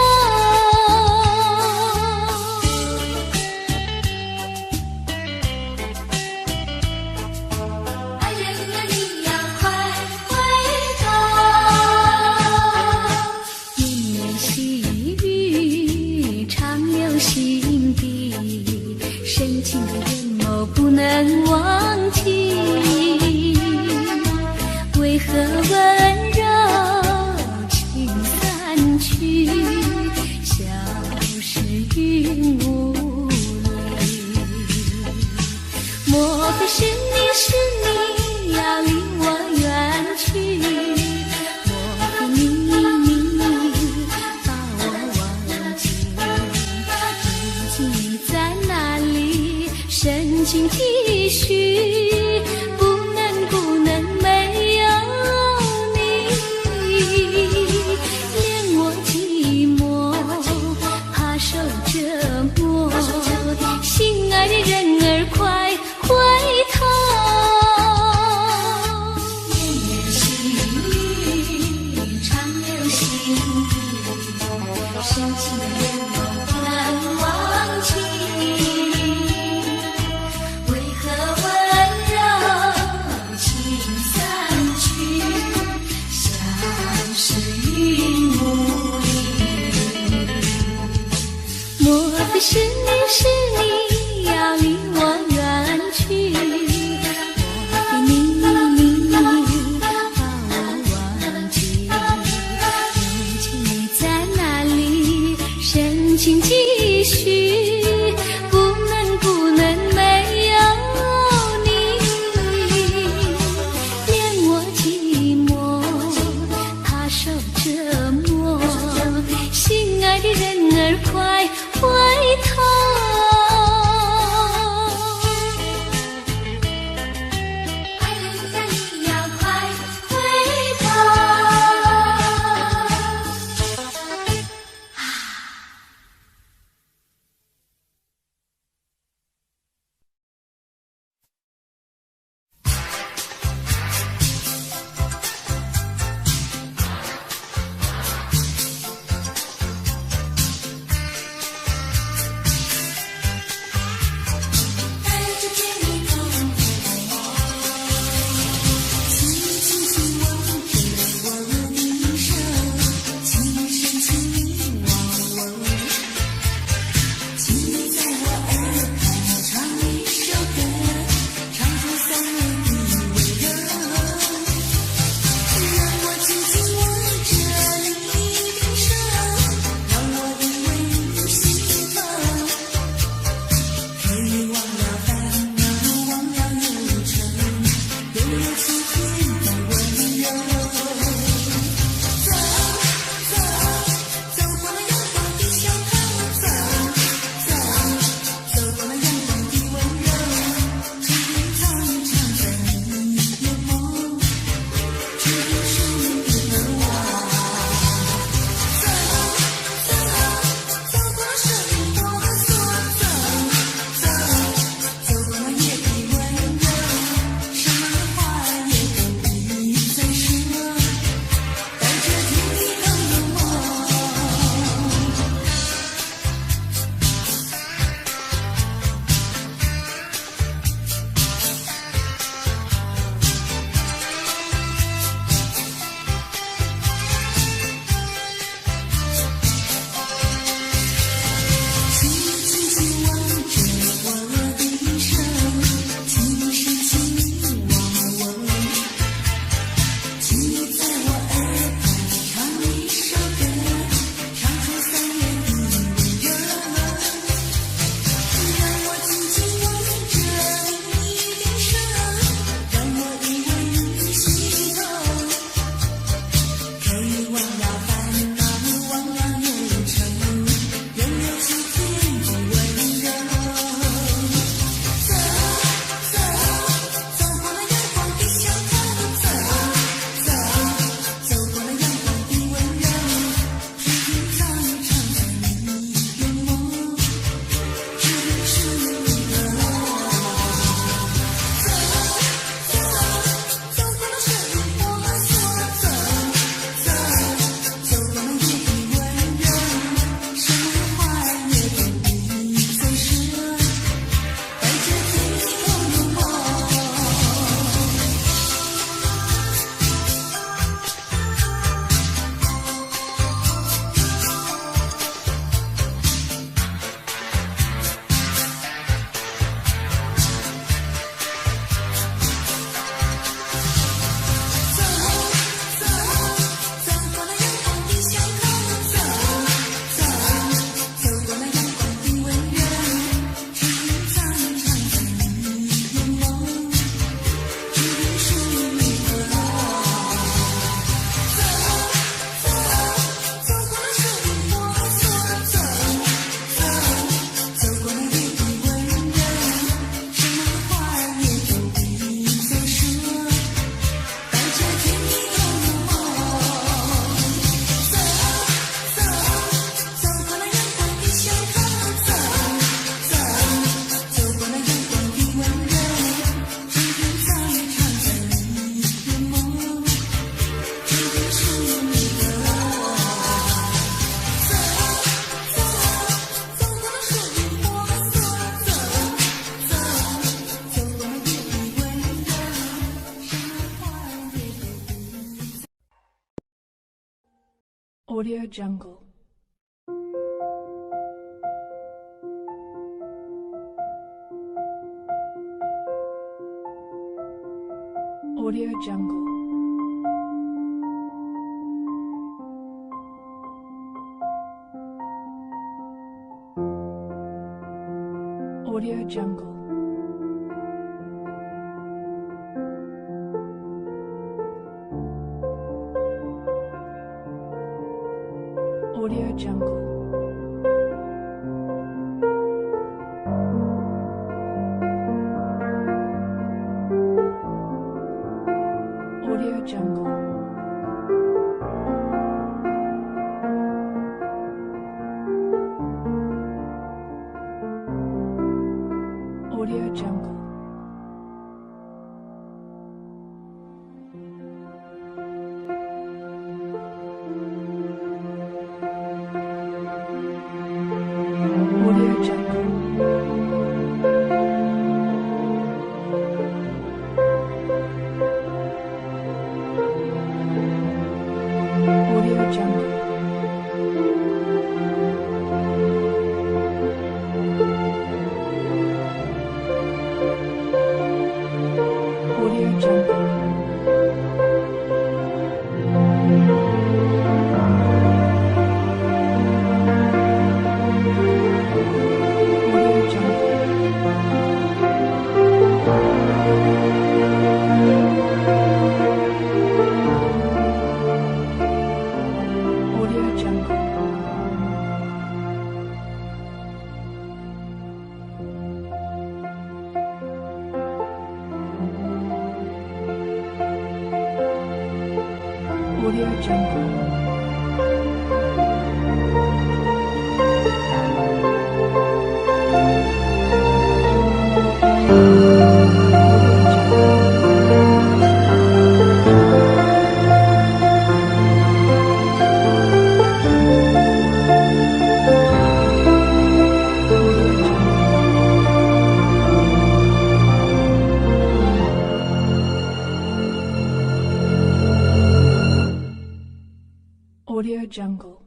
爱人啊你要快回头，绵绵细雨长留心底，深情的眼眸不能忘记，为何温柔情散去，消失云雾里？莫非是你要离我远去？莫非你把我忘记？如今你在哪里？深情继续，不能没有你，连我寂寞怕受折磨，心爱的人儿快回头。绵绵细雨长留心底，深情的眼眸不能忘记，为何温柔情散去，消失云雾里？莫非是你要离我远去？莫非你把我忘记？如今你在哪里？深情继续，不能没有你，连我寂寞怕受折磨，心爱的人儿快回头。爱人啊你要快回头。Audio Jungle. Audio Jungle. Audio Jungle. Audio Jungle. Audio Jungle. Audio Jungle. Audio Jungle. Audio Jungle. Audio Jungle. Audio Jungle. Audio Jungle. Audio Jungle.